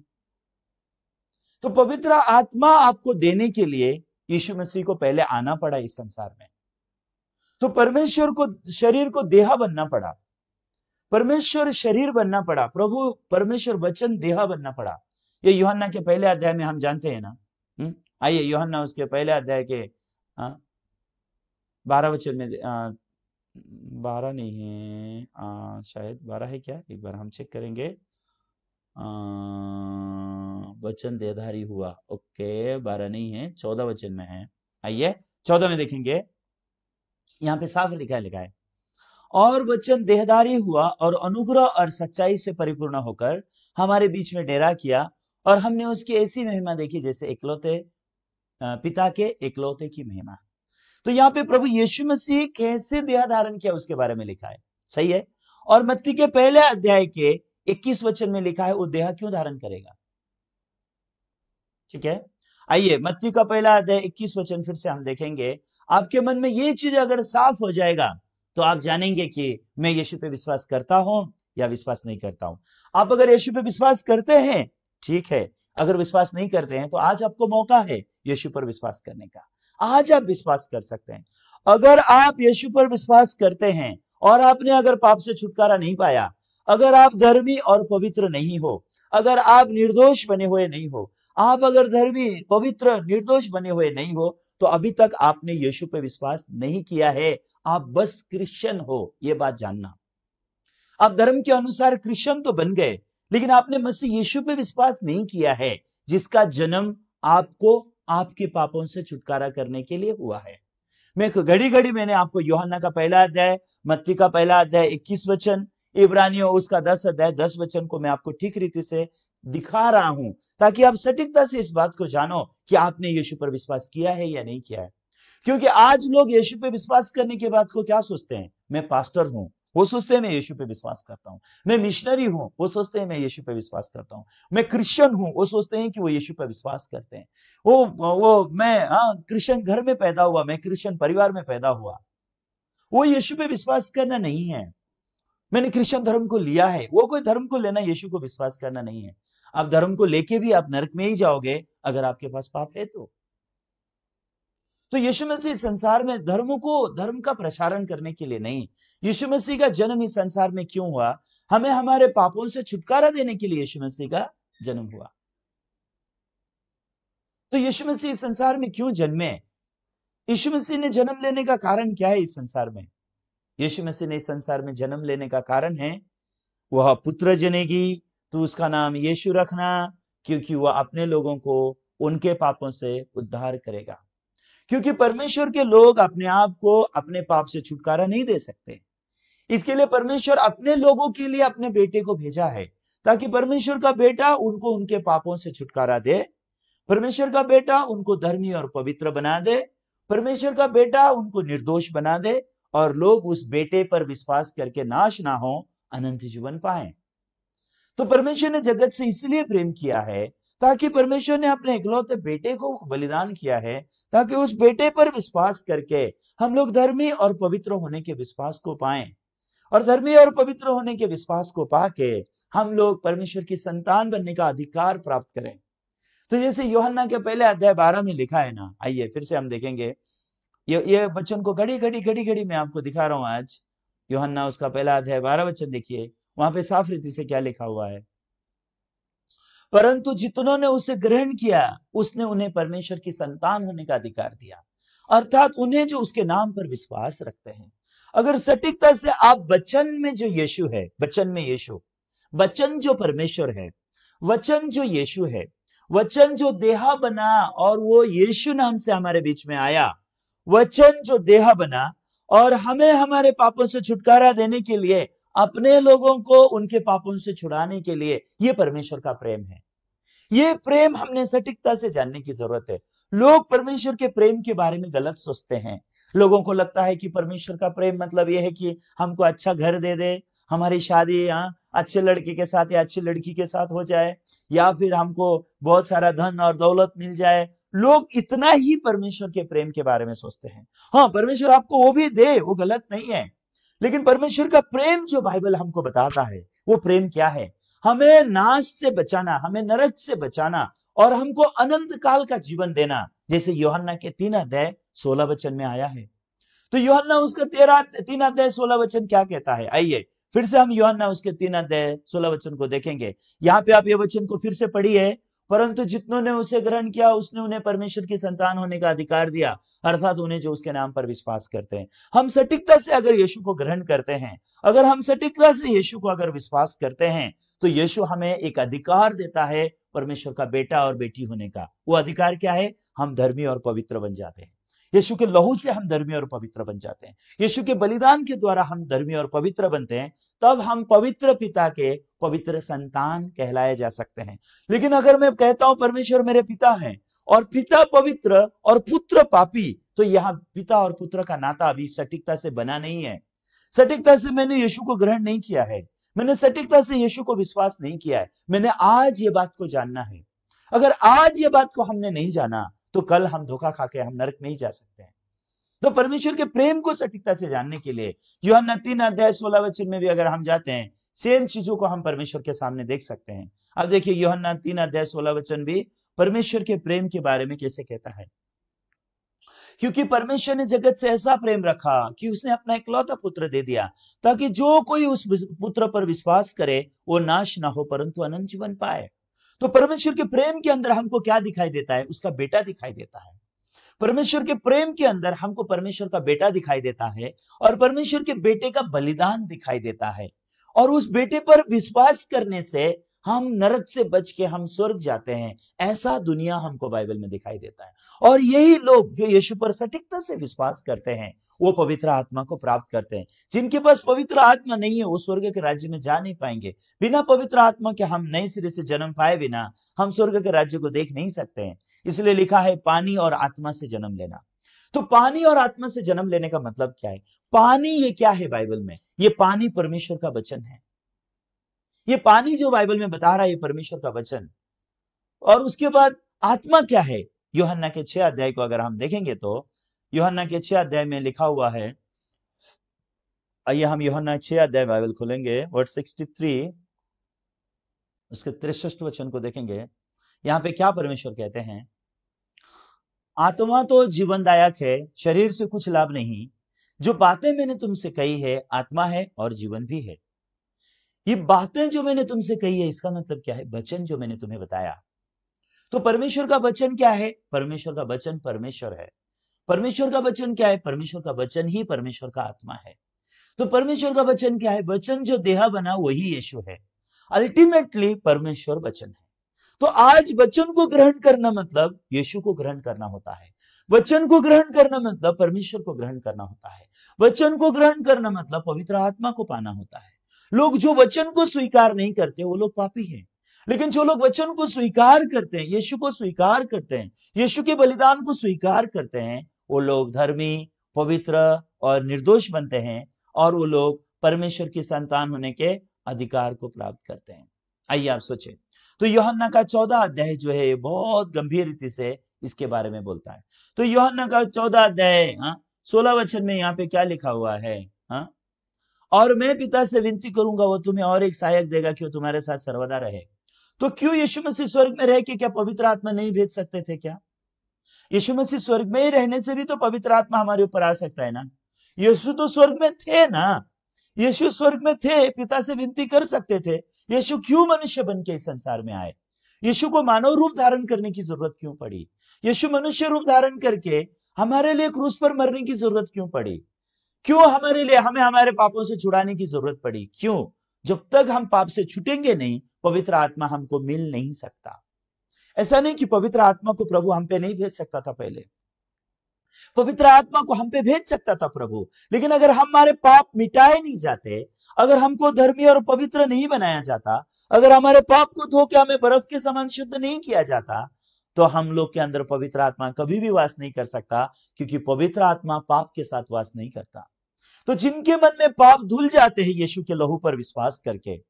तो पवित्र आत्मा आपको देने के लिए यीशु मसीह को पहले आना पड़ा इस संसार में। तो परमेश्वर को शरीर को देहा बनना पड़ा, परमेश्वर शरीर बनना पड़ा, प्रभु परमेश्वर वचन देहा बनना पड़ा। ये यूहन्ना के पहले अध्याय में हम जानते हैं ना। आइए यूहन्ना उसके पहले अध्याय के 12 वचन में, 12 नहीं है, शायद 12 है क्या, एक बार हम चेक करेंगे। वचन देहधारी हुआ, ओके 12 नहीं है, 14 वचन में है। आइए 14 में देखेंगे, यहाँ पे साफ लिखा है, और वचन देहधारी हुआ और अनुग्रह और सच्चाई से परिपूर्ण होकर हमारे बीच में डेरा किया, और हमने उसकी ऐसी महिमा देखी जैसे एकलौते पिता के एकलौते की महिमा। तो यहाँ पे प्रभु यीशु मसीह कैसे देह धारण किया उसके बारे में लिखा है, सही है। और मत्ती के पहले अध्याय के 21 वचन में लिखा है वो देह क्यों धारण करेगा, ठीक है। आइए मत्ती का पहला अध्याय 21 वचन फिर से हम देखेंगे। आपके मन में ये चीज अगर साफ हो जाएगा तो आप जानेंगे कि मैं यीशु पे विश्वास करता हूं या विश्वास नहीं करता हूं। आप अगर यीशु पे विश्वास करते हैं ठीक है, अगर विश्वास नहीं करते हैं तो आज आपको मौका है यीशु पर विश्वास करने का, आज आप विश्वास कर सकते हैं। अगर आप यीशु पर विश्वास करते हैं और आपने अगर पाप से छुटकारा नहीं पाया, अगर आप धर्मी और पवित्र नहीं हो, अगर आप निर्दोष बने हुए नहीं हो, आप अगर धर्मी पवित्र निर्दोष बने हुए नहीं हो, तो अभी तक आपने यीशु पे विश्वास नहीं किया है, आप बस क्रिश्चियन हो, ये बात जानना। आप धर्म के अनुसार क्रिश्चियन तो बन गए, लेकिन आपने मसीह यीशु पे विश्वास नहीं किया है, जिसका जन्म आपको आपके पापों से छुटकारा करने के लिए हुआ है। मैं घड़ी घड़ी मैंने आपको यूहन्ना का पहला अध्याय, मत्ती का पहला अध्याय 21 वचन, इब्रानियों उसका 10 अध्याय 10 वचन को मैं आपको ठीक रीति से दिखा रहा हूं, ताकि आप सटीकता से इस बात को जानो कि आपने यीशु पर विश्वास किया है या नहीं किया है। क्योंकि आज लोग यीशु पे विश्वास करने के बाद को क्या सोचते हैं, मैं पास्टर हूं, वो सोचते हैं मैं यीशु पे विश्वास करता हूं। मैं मिशनरी हूं, वो सोचते हैं मैं यीशु पे विश्वास करता हूं। मैं क्रिश्चियन हूं, वो सोचते हैं कि वो यीशु पे विश्वास करते हैं। वो मैं क्रिश्चियन घर में पैदा हुआ, मैं क्रिश्चियन परिवार में पैदा हुआ, वो यीशु पे विश्वास करना नहीं है। मैंने क्रिश्चियन धर्म को लिया है, वो कोई धर्म को लेना यीशु को विश्वास करना नहीं है। आप धर्म को लेके भी आप नरक में ही जाओगे अगर आपके पास पाप है तो यीशु मसीह संसार में धर्म का प्रचारण करने के लिए नहीं, यीशु मसीह का जन्म इस संसार में क्यों हुआ, हमें हमारे पापों से छुटकारा देने के लिए यीशु मसीह का जन्म हुआ। तो यीशु मसीह इस संसार में क्यों जन्मे, यीशु मसीह ने जन्म लेने का कारण क्या है इस संसार में। यीशु मसीह ने इस संसार में जन्म लेने का कारण है, वह पुत्र जनेगी तो उसका नाम यीशु रखना, क्योंकि वह अपने लोगों को उनके पापों से उद्धार करेगा। क्योंकि परमेश्वर के लोग अपने आप को अपने पाप से छुटकारा नहीं दे सकते, इसके लिए परमेश्वर अपने लोगों के लिए अपने बेटे को भेजा है, ताकि परमेश्वर का बेटा उनको उनके पापों से छुटकारा दे, परमेश्वर का बेटा उनको धर्मी और पवित्र बना दे, परमेश्वर का बेटा उनको निर्दोष बना दे, और लोग उस बेटे पर विश्वास करके नाश ना हो, अनंत जीवन पाए। तो परमेश्वर ने जगत से इसलिए प्रेम किया है, ताकि परमेश्वर ने अपने इकलौते बेटे को बलिदान किया है, ताकि उस बेटे पर विश्वास करके हम लोग धर्मी और पवित्र होने के विश्वास को पाएं, और धर्मी और पवित्र होने के विश्वास को पाके हम लोग परमेश्वर की संतान बनने का अधिकार प्राप्त करें। तो जैसे यूहन्ना के पहले अध्याय 12 में लिखा है ना, आइए फिर से हम देखेंगे ये वचन को घड़ी घड़ी मैं आपको दिखा रहा हूं आज। यूहन्ना उसका पहला अध्याय 12 वचन देखिए, वहां पे साफ रीति से क्या लिखा हुआ है, परंतु जितनों ने उसे ग्रहण किया उसने उन्हें परमेश्वर की संतान होने का अधिकार दिया, अर्थात उन्हें जो उसके नाम पर विश्वास रखते हैं। अगर सटीकता से आप वचन में जो यीशु है, वचन में यीशु, वचन जो परमेश्वर है, वचन जो यीशु है, वचन जो देहा बना और वो यीशु नाम से हमारे बीच में आया, वचन जो देहा बना और हमें हमारे पापों से छुटकारा देने के लिए, अपने लोगों को उनके पापों से छुड़ाने के लिए, ये परमेश्वर का प्रेम है। ये प्रेम हमने सटीकता से जानने की जरूरत है। लोग परमेश्वर के प्रेम के बारे में गलत सोचते हैं। लोगों को लगता है कि परमेश्वर का प्रेम मतलब यह है कि हमको अच्छा घर दे दे, हमारी शादी अच्छे लड़के के साथ या अच्छी लड़की के साथ हो जाए, या फिर हमको बहुत सारा धन और दौलत मिल जाए। लोग इतना ही परमेश्वर के प्रेम के बारे में सोचते हैं। हाँ, परमेश्वर आपको वो भी दे, वो गलत नहीं है, लेकिन परमेश्वर का प्रेम जो बाइबल हमको बताता है, वो प्रेम क्या है? हमें नाश से बचाना, हमें नरक से बचाना और हमको अनंत काल का जीवन देना, जैसे यूहन्ना के 3:16 में आया है। तो यूहन्ना उसका 3:16 क्या कहता है? आइए फिर से हम यूहन्ना उसके 3:16 को देखेंगे। यहाँ पे आप ये वचन को फिर से पढ़िए। परंतु जितनों ने उसे ग्रहण किया, उसने उन्हें परमेश्वर की संतान होने का अधिकार दिया, अर्थात उन्हें जो उसके नाम पर विश्वास करते हैं। हम सटीकता से अगर यीशु को ग्रहण करते हैं, अगर हम सटीकता से यीशु को अगर विश्वास करते हैं, तो यीशु हमें एक अधिकार देता है परमेश्वर का बेटा और बेटी होने का। वो अधिकार क्या है? हम धर्मी और पवित्र बन जाते हैं। यीशु के लहू से हम धर्मी और पवित्र बन जाते हैं। यीशु के बलिदान के द्वारा हम धर्मी और पवित्र बनते हैं। तब हम पवित्र पिता के पवित्र संतान कहलाए जा सकते हैं। लेकिन अगर मैं कहता हूं परमेश्वर मेरे पिता हैं और पिता पवित्र और पुत्र पापी, तो यहाँ पिता और पुत्र का नाता अभी सटीकता से बना नहीं है। सटीकता से मैंने यीशु को ग्रहण नहीं किया है, मैंने सटीकता से यीशु को विश्वास नहीं किया है। मैंने आज ये बात को जानना है। अगर आज ये बात को हमने नहीं जाना, तो कल हम धोखा खा के हम नरक में ही जा सकते हैं। तो परमेश्वर के प्रेम को सटीकता से जानने के लिए यूहन्ना 3:16 में भी अगर हम जाते हैं, सेम चीजों को हम परमेश्वर के सामने देख सकते हैं। अब देखिए यूहन्ना 3:16 भी परमेश्वर के प्रेम के बारे में कैसे कहता है। क्योंकि परमेश्वर ने जगत से ऐसा प्रेम रखा कि उसने अपना इकलौता पुत्र दे दिया, ताकि जो कोई उस पुत्र पर विश्वास करे वो नाश ना हो परंतु अनंत जीवन पाए। तो परमेश्वर के प्रेम के अंदर हमको क्या दिखाई देता है? उसका बेटा दिखाई देता है। परमेश्वर के प्रेम के अंदर हमको परमेश्वर का बेटा दिखाई देता है और परमेश्वर के बेटे का बलिदान दिखाई देता है। और उस बेटे पर विश्वास करने से हम नरक से बच के हम स्वर्ग जाते हैं। ऐसा दुनिया हमको बाइबल में दिखाई देता है। और यही लोग जो यीशु पर सटीकता से विश्वास करते हैं, वो पवित्र आत्मा को प्राप्त करते हैं। जिनके पास पवित्र आत्मा नहीं है, वो स्वर्ग के राज्य में जा नहीं पाएंगे। बिना पवित्र आत्मा के हम नए सिरे से जन्म पाए बिना हम स्वर्ग के राज्य को देख नहीं सकते हैं। इसलिए लिखा है पानी और आत्मा से जन्म लेना। तो पानी और आत्मा से जन्म लेने का मतलब क्या है? पानी ये क्या है बाइबल में? ये पानी परमेश्वर का वचन है। ये पानी जो बाइबल में बता रहा है, ये परमेश्वर का वचन। और उसके बाद आत्मा क्या है? यूहन्ना के 6 अध्याय को अगर हम देखेंगे तो यूहन्ना के 6 अध्याय में लिखा हुआ है। आइए हम यूहन्ना 6 अध्याय बाइबल खोलेंगे, वर्ड 63 उसके 63 वचन को देखेंगे। यहाँ पे क्या परमेश्वर कहते हैं? आत्मा तो जीवनदायक है, शरीर से कुछ लाभ नहीं। जो बातें मैंने तुमसे कही है आत्मा है और जीवन भी है। ये बातें जो मैंने तुमसे कही है, इसका मतलब क्या है? वचन जो मैंने तुम्हें बताया। तो परमेश्वर का वचन क्या है? परमेश्वर का वचन परमेश्वर है। परमेश्वर का वचन क्या है? परमेश्वर का वचन ही परमेश्वर का आत्मा है। तो परमेश्वर का वचन क्या है? वचन जो देहा बना वही यीशु है। अल्टीमेटली परमेश्वर वचन है। तो आज वचन को ग्रहण करना मतलब यीशु को ग्रहण करना होता है। वचन को ग्रहण करना मतलब परमेश्वर को ग्रहण करना होता है। वचन को ग्रहण करना मतलब पवित्र आत्मा को पाना होता है। लोग जो वचन को स्वीकार नहीं करते वो लोग पापी हैं। लेकिन जो लोग वचन को स्वीकार करते हैं, यीशु को स्वीकार करते हैं, यीशु के बलिदान को स्वीकार करते हैं, वो लोग धर्मी, पवित्र और निर्दोष बनते हैं और वो लोग परमेश्वर की संतान होने के अधिकार को प्राप्त करते हैं। आइए आप सोचें। तो यूहन्ना का 14 अध्याय जो है बहुत गंभीर रीति से इसके बारे में बोलता है। तो यूहन्ना का 14 अध्याय 16 वचन में यहाँ पे क्या लिखा हुआ है? और मैं पिता से विनती करूंगा, वो तुम्हें और एक सहायक देगा कि वो तुम्हारे साथ सर्वदा रहे। तो क्यों यीशु मसीह स्वर्ग में रह के क्या पवित्र आत्मा नहीं भेज सकते थे क्या? यीशु मसीह स्वर्ग में ही रहने से भी तो पवित्र आत्मा हमारे ऊपर आ सकता है ना। यीशु तो स्वर्ग में थे ना, यीशु स्वर्ग में थे, पिता से विनती कर सकते थे। यीशु क्यों मनुष्य बन के इस संसार में आए? यीशु को मानव रूप धारण करने की जरूरत क्यों पड़ी? यीशु मनुष्य रूप धारण करके हमारे लिए क्रूस पर मरने की जरूरत क्यों पड़ी? क्यों हमारे लिए, हमें हमारे पापों से छुड़ाने की जरूरत पड़ी? क्यों? जब तक हम पाप से छूटेंगे नहीं, पवित्र आत्मा हमको मिल नहीं सकता। ऐसा नहीं कि पवित्र आत्मा को प्रभु हम पे नहीं भेज सकता था पहले, पवित्र आत्मा को हम पे भेज सकता था प्रभु, लेकिन अगर हमारे पाप मिटाए नहीं जाते, अगर हमको धर्मी और पवित्र नहीं बनाया जाता, अगर हमारे पाप को धो के हमें बर्फ के समान शुद्ध नहीं किया जाता, तो हम लोग के अंदर पवित्र आत्मा कभी भी वास नहीं कर सकता, क्योंकि पवित्र आत्मा पाप के साथ वास नहीं करता। तो जिनके मन में पाप धुल जाते हैं यीशु के लहू पर विश्वास करके,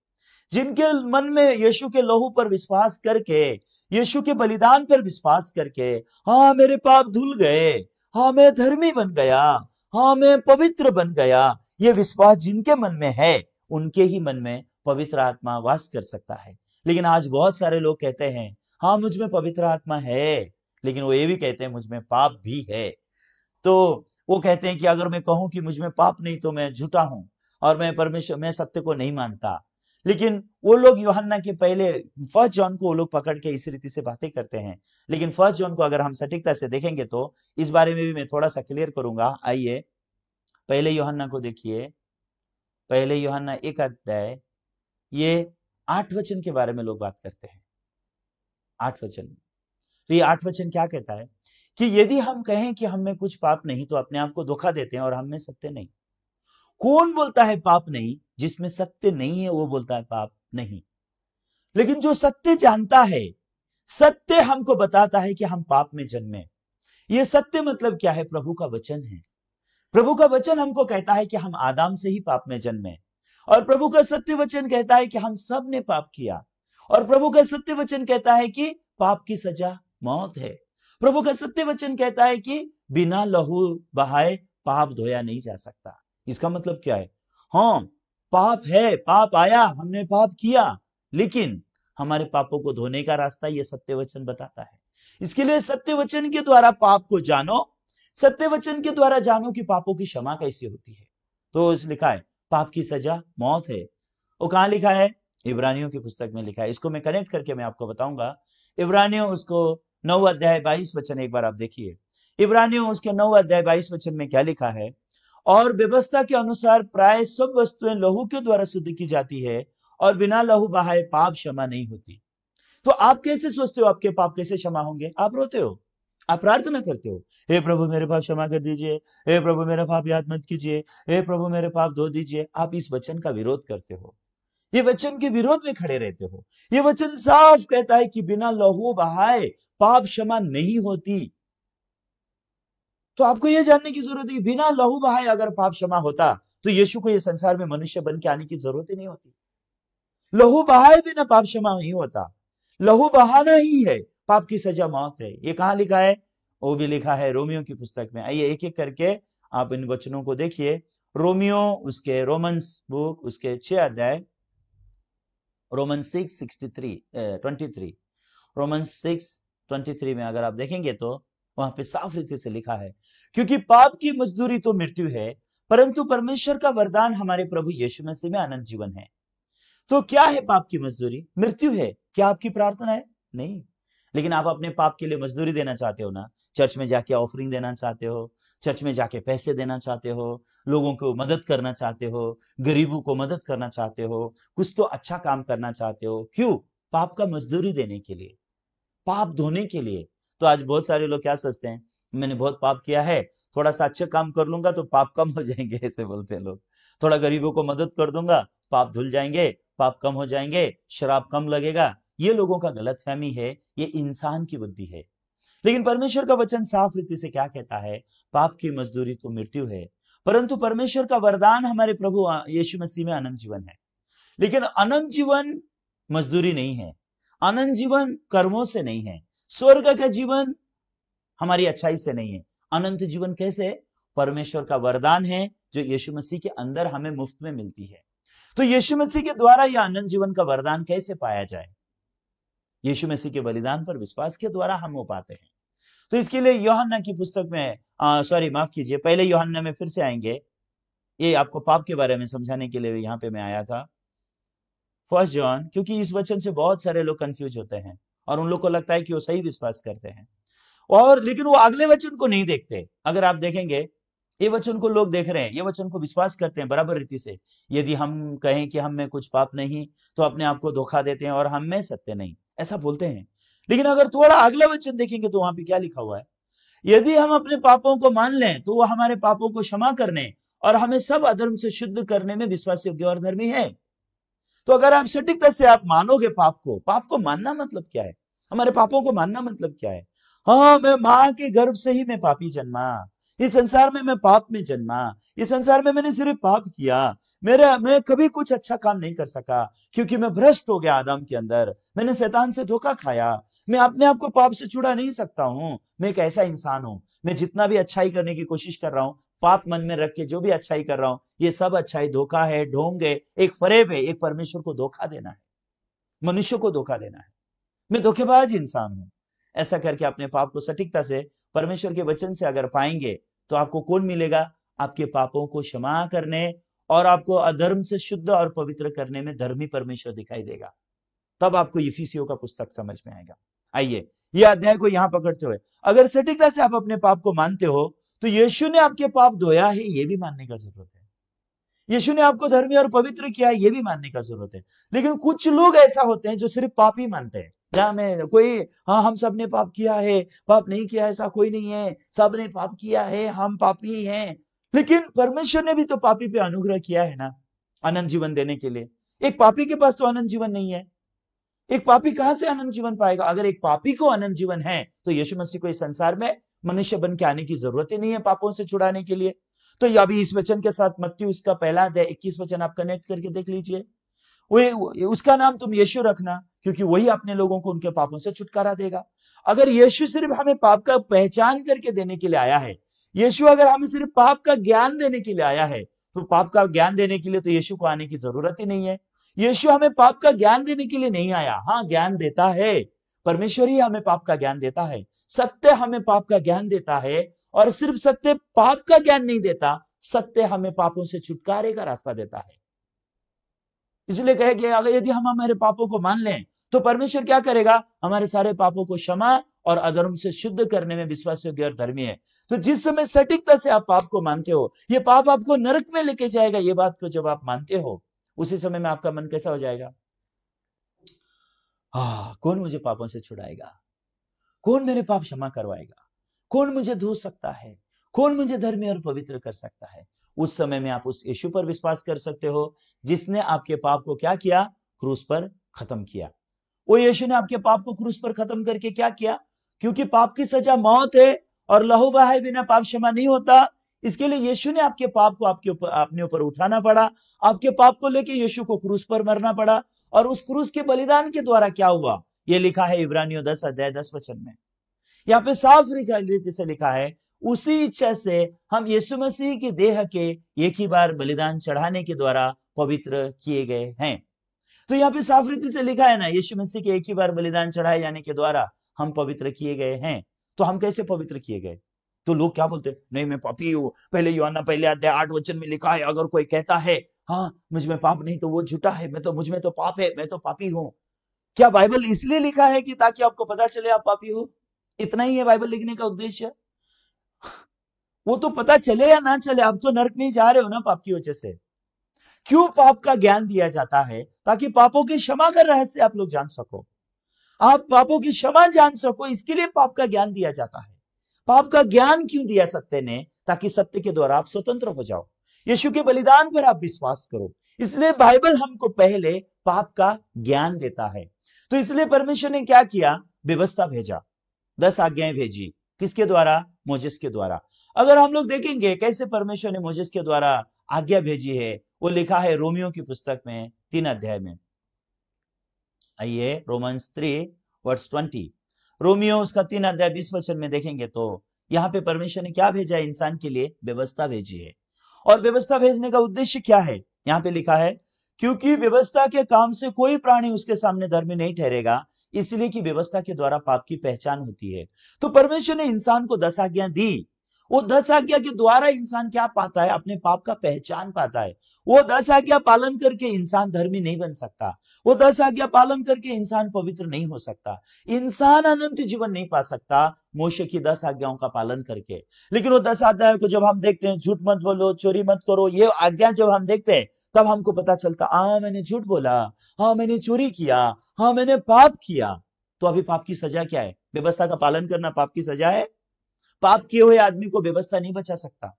जिनके मन में यीशु के लहू पर विश्वास करके, यीशु के बलिदान पर विश्वास करके, हाँ मेरे पाप धुल गए, हाँ मैं धर्मी बन गया, हाँ मैं पवित्र बन गया, ये विश्वास जिनके मन में है, उनके ही मन में पवित्र आत्मा वास कर सकता है। लेकिन आज बहुत सारे लोग कहते हैं हाँ मुझ में पवित्र आत्मा है, लेकिन वो ये भी कहते हैं मुझ में पाप भी है। तो वो कहते हैं कि अगर मैं कहूं कि मुझ में पाप नहीं तो मैं झूठा हूं और मैं सत्य को नहीं मानता। लेकिन वो लोग यूहन्ना के पहले फर्स्ट जॉन को वो लोग पकड़ के इस रीति से बातें करते हैं, लेकिन फर्स्ट जॉन को अगर हम सटीकता से देखेंगे तो इस बारे में भी मैं थोड़ा सा क्लियर करूंगा। आइए पहले यूहन्ना को देखिए, पहले यूहन्ना 1 अध्याय, ये 8 वचन के बारे में लोग बात करते हैं। 8 वचन, तो ये 8 वचन क्या कहता है कि यदि हम कहें कि हम में कुछ पाप नहीं तो अपने आप को धोखा देते हैं और हम में सत्य नहीं। कौन बोलता है पाप नहीं? जिसमें सत्य नहीं है वो बोलता है पाप नहीं। लेकिन जो सत्य जानता है, सत्य हमको बताता है कि हम पाप में जन्मे। ये सत्य मतलब क्या है? प्रभु का वचन है। प्रभु का वचन हमको कहता है कि हम आदम से ही पाप में जन्मे, और प्रभु का सत्य वचन कहता है कि हम सब ने पाप किया, और प्रभु का सत्य वचन कहता है कि पाप की सजा मौत है। प्रभु का सत्य वचन कहता है कि बिना लहू बहाए पाप धोया नहीं जा सकता। इसका मतलब क्या है? हाँ पाप है, पाप आया, हमने पाप किया, लेकिन हमारे पापों को धोने का रास्ता ये सत्य वचन बताता है। इसके लिए सत्य वचन के द्वारा पाप को जानो, सत्य वचन के द्वारा जानो कि पापों की क्षमा कैसे होती है। तो इस लिखा है पाप की सजा मौत है। वो कहां लिखा है? इब्रानियों की पुस्तक में लिखा है। इसको मैं कनेक्ट करके मैं आपको बताऊंगा। इब्रानियों उसको 9 अध्याय 22 वचन एक बार आप देखिए। इब्रानियों उसके 9 अध्याय 22 वचन में क्या लिखा है? और व्यवस्था के अनुसार प्राय सब वस्तुएं लहू के द्वारा शुद्ध की जाती है, और बिना लहू बहाए पाप क्षमा नहीं होती। तो आप कैसे सोचते हो आपके पाप कैसे क्षमा होंगे? आप रोते हो, आप प्रार्थना करते हो, हे प्रभु मेरे पाप क्षमा कर दीजिए, हे प्रभु मेरा पाप याद मत कीजिए, हे प्रभु मेरे पाप धो दीजिए। आप इस वचन का विरोध करते हो, ये वचन के विरोध में खड़े रहते हो। ये वचन साफ कहता है कि बिना लहू बहाए पाप क्षमा नहीं होती। तो आपको यह जानने की जरूरत है कि बिना लहू बहाए अगर पाप क्षमा होता तो यीशु को यह संसार में मनुष्य बन के आने की जरूरत ही नहीं होती। लहू बहाए बिना पाप क्षमा नहीं होता। लहू बहाना ही है, पाप की सजा मौत है। ये कहां लिखा है? वो भी लिखा है रोमियो की पुस्तक में। आइए एक एक करके आप इन वचनों को देखिए। रोमियो उसके रोमन्स बुक उसके 6 अध्याय, रोमन 6:23 रोमन 6:23 में अगर आप देखेंगे तो वहां पे साफ रीति से लिखा है, क्योंकि पाप की मजदूरी तो मृत्यु है, परंतु परमेश्वर का वरदान हमारे प्रभु यीशु मसीह में अनंत जीवन है। तो क्या है पाप की मजदूरी? मृत्यु है। क्या आपकी प्रार्थना है? नहीं। लेकिन आप अपने पाप के लिए मजदूरी देना चाहते हो ना? चर्च में जाके ऑफरिंग देना चाहते हो, चर्च में जाके पैसे देना चाहते हो, लोगों को मदद करना चाहते हो, गरीबों को मदद करना चाहते हो, कुछ तो अच्छा काम करना चाहते हो। क्यों? पाप का मजदूरी देने के लिए, पाप धोने के लिए। तो आज बहुत सारे लोग क्या सोचते हैं, मैंने बहुत पाप किया है, थोड़ा सा अच्छा काम कर लूंगा तो पाप कम हो जाएंगे, ऐसे बोलते हैं लोग। थोड़ा गरीबों को मदद कर दूंगा, पाप धुल जाएंगे, पाप कम हो जाएंगे, शराब कम लगेगा। ये लोगों का गलत फहमी है, ये इंसान की बुद्धि है। लेकिन परमेश्वर का वचन साफ रीति से क्या कहता है? पाप की मजदूरी तो मृत्यु है, परंतु परमेश्वर का वरदान हमारे प्रभु यीशु मसीह में अनंत जीवन है। लेकिन अनंत जीवन मजदूरी नहीं है, अनंत जीवन कर्मों से नहीं है, स्वर्ग का जीवन हमारी अच्छाई से नहीं है। अनंत जीवन कैसे? परमेश्वर का वरदान है जो यीशु मसीह के अंदर हमें मुफ्त में मिलती है। तो यीशु मसीह के द्वारा यह अनंत जीवन का वरदान कैसे पाया जाए? यीशु मसीह के बलिदान पर विश्वास के द्वारा हम वो पाते हैं। तो इसके लिए यूहन्ना की पुस्तक में माफ कीजिए, पहले यूहन्ना में फिर से आएंगे। ये आपको पाप के बारे में समझाने के लिए यहाँ पे मैं आया था। फर्स्ट जॉन, क्योंकि इस वचन से बहुत सारे लोग कंफ्यूज होते हैं और उन लोग को लगता है कि वो सही विश्वास करते हैं, और लेकिन वो अगले वचन को नहीं देखते। अगर आप देखेंगे ये वचन को लोग देख रहे हैं, ये वचन को विश्वास करते हैं बराबर रीति से। यदि हम कहें कि हम में कुछ पाप नहीं तो अपने आप को धोखा देते हैं और हम में सत्य नहीं, ऐसा बोलते हैं। लेकिन अगर थोड़ा अगला वचन देखेंगे तो वहां पे क्या लिखा हुआ है, यदि हम अपने पापों को मान लें तो वो हमारे पापों को क्षमा करने और हमें सब अधर्म से शुद्ध करने में विश्वास योग्य और धर्मी है। तो अगर आप सटीकता से आप मानोगे पाप को मानना मतलब क्या है, हमारे पापों को मानना मतलब क्या है, हाँ मैं मां के गर्भ से ही मैं पापी जन्मा, इस संसार में मैं पाप में जन्मा, इस संसार में मैंने सिर्फ पाप किया, मैं कभी कुछ अच्छा काम नहीं कर सका क्योंकि मैं भ्रष्ट हो गया आदम के अंदर, मैंने शैतान से धोखा खाया, मैं अपने आप को पाप से छुड़ा नहीं सकता हूं, मैं एक ऐसा इंसान हूं, मैं जितना भी अच्छाई करने की कोशिश कर रहा हूं, पाप मन में रख के जो भी अच्छाई कर रहा हूं, ये सब अच्छाई धोखा है, ढोंग है, एक फरेब है, एक परमेश्वर को धोखा देना है, मनुष्य को धोखा देना है, मैं धोखेबाज इंसान हूं। ऐसा करके अपने पाप को सटीकता से परमेश्वर के वचन से अगर पाएंगे तो आपको कौन मिलेगा, आपके पापों को क्षमा करने और आपको अधर्म से शुद्ध और पवित्र करने में धर्मी परमेश्वर दिखाई देगा। तब आपको इफिसियों का पुस्तक समझ में आएगा। आइए ये अध्याय को यहां पकड़ते हुए अगर सटीकता से आप अपने पाप को मानते हो तो यीशु ने आपके पाप धोया है, ये भी मानने का जरूरत है। यीशु ने आपको धर्मी और पवित्र किया है, ये भी मानने का जरूरत है। लेकिन कुछ लोग ऐसा होते हैं जो सिर्फ पाप ही मानते हैं, क्या मैं कोई, हाँ हम सब ने पाप किया है, पाप नहीं किया ऐसा कोई नहीं है, सब ने पाप किया है, हम पापी हैं। लेकिन परमेश्वर ने भी तो पापी पे अनुग्रह किया है ना, अनंत जीवन देने के लिए। एक पापी के पास तो अनंत जीवन नहीं है, एक पापी कहां से अनंत जीवन पाएगा। अगर एक पापी को अनंत जीवन है तो यीशु मसीह को इस संसार में मनुष्य बन के आने की जरूरत ही नहीं है पापों से छुड़ाने के लिए। तो अभी इस वचन के साथ मत्ती उसका पहला अध्याय 21 वचन आप कनेक्ट करके देख लीजिए, उसका नाम तुम यीशु रखना क्योंकि वही अपने लोगों को उनके पापों से छुटकारा देगा। अगर यीशु सिर्फ हमें पाप का पहचान करके देने के लिए आया है, यीशु अगर हमें सिर्फ पाप का ज्ञान देने के लिए आया है, तो पाप का ज्ञान देने के लिए तो यीशु को आने की जरूरत ही नहीं है। यीशु हमें पाप का ज्ञान देने के लिए नहीं आया, हाँ ज्ञान देता है, परमेश्वर ही हमें पाप का ज्ञान देता है, सत्य हमें पाप का ज्ञान देता है। और सिर्फ सत्य पाप का ज्ञान नहीं देता, सत्य हमें पापों से छुटकारे का रास्ता देता है। इसलिए कहे गया अगर यदि हम हमारे पापों को मान लें तो परमेश्वर क्या करेगा, हमारे सारे पापों को क्षमा और अधर्म से शुद्ध करने में विश्वास योग्य और धर्मी है। तो जिस समय सटीकता से आप पाप को मानते हो, ये पाप आपको नरक में लेके जाएगा, ये बात को जब आप मानते हो उसी समय में आपका मन कैसा हो जाएगा, कौन मुझे पापों से छुड़ाएगा, कौन मेरे पाप क्षमा करवाएगा, कौन मुझे धो सकता है, कौन मुझे धर्मी और पवित्र कर सकता है। उस समय में आप उस यीशु पर विश्वास कर सकते हो जिसने आपके पाप को क्या किया, क्रूस पर खत्म किया। वो यीशु ने आपके पाप को क्रूस पर खत्म करके क्या किया, क्योंकि पाप की सजा मौत है और लहू बहाए बिना पाप क्षमा नहीं होता, इसके लिए यीशु ने आपके पाप को अपने ऊपर उठाना पड़ा, आपके पाप को लेके यीशु को क्रूस पर मरना पड़ा। और उस क्रूस के बलिदान के द्वारा क्या हुआ, ये लिखा है इब्रानियों 10 अध्याय 10 वचन में। यहाँ पे साफ रीति से लिखा है, उसी इच्छा से हम यीशु मसीह की देह के एक ही बार बलिदान चढ़ाने के द्वारा पवित्र किए गए हैं। तो यहाँ पे साफ रीति से लिखा है ना, यीशु मसीह के एक ही बार बलिदान चढ़ाए जाने के द्वारा हम पवित्र किए गए हैं। तो हम कैसे पवित्र किए गए, तो लोग क्या बोलते, नहीं मैं पापी हूं, पहले यूहन्ना पहले अध्याय 8 वचन में लिखा है, अगर कोई कहता है हाँ मुझ में पाप नहीं तो वो झूठा है, मुझ में तो पाप है, मैं तो पापी हूं। क्या बाइबल इसलिए लिखा है कि ताकि आपको पता चले आप पापी हो, इतना ही है बाइबल लिखने का उद्देश्य। वो तो पता चले या ना चले, आप तो नरक में ही जा रहे हो ना पाप की वजह से। क्यों पाप का ज्ञान दिया जाता है, ताकि पापों की क्षमा का रहस्य आप लोग जान सको, आप पापों की क्षमा जान सको, इसके लिए पाप का ज्ञान दिया जाता है। पाप का ज्ञान क्यों दिया सत्य ने, ताकि सत्य के द्वारा आप स्वतंत्र हो जाओ, यीशु के बलिदान पर आप विश्वास करो। इसलिए बाइबल हमको पहले पाप का ज्ञान देता है। तो इसलिए परमेश्वर ने क्या किया, व्यवस्था भेजा, 10 आज्ञाएं भेजी, किसके द्वारा, मोजेस के द्वारा। अगर हम लोग देखेंगे कैसे परमेश्वर ने मोजेस के द्वारा आज्ञा भेजी है, वो लिखा है रोमियो की पुस्तक में 3 अध्याय में। आइए रोमन्स 3:20, रोमियो उसका 3 अध्याय 20 वचन में देखेंगे तो यहाँ पे परमेश्वर ने क्या भेजा है, इंसान के लिए व्यवस्था भेजी है। और व्यवस्था भेजने का उद्देश्य क्या है, यहाँ पे लिखा है क्योंकि व्यवस्था के काम से कोई प्राणी उसके सामने धर्मी नहीं ठहरेगा, इसलिए कि व्यवस्था के द्वारा पाप की पहचान होती है। तो परमेश्वर ने इंसान को 10 आज्ञा दी, वो 10 आज्ञा के द्वारा इंसान क्या पाता है, अपने पाप का पहचान पाता है। वो 10 आज्ञा पालन करके इंसान धर्मी नहीं बन सकता, वो 10 आज्ञा पालन करके इंसान पवित्र नहीं हो सकता, इंसान अनंत जीवन नहीं पा सकता मोशे की 10 आज्ञाओं का पालन करके। लेकिन वो 10 आज्ञाओं को जब हम देखते हैं, झूठ मत बोलो, चोरी मत करो, ये आज्ञा जब हम देखते हैं तब हमको पता चलता, हाँ मैंने झूठ बोला, हाँ मैंने चोरी किया, हाँ मैंने पाप किया। तो अभी पाप की सजा क्या है? व्यवस्था का पालन करना पाप की सजा है? पाप किए हुए आदमी को व्यवस्था नहीं बचा सकता।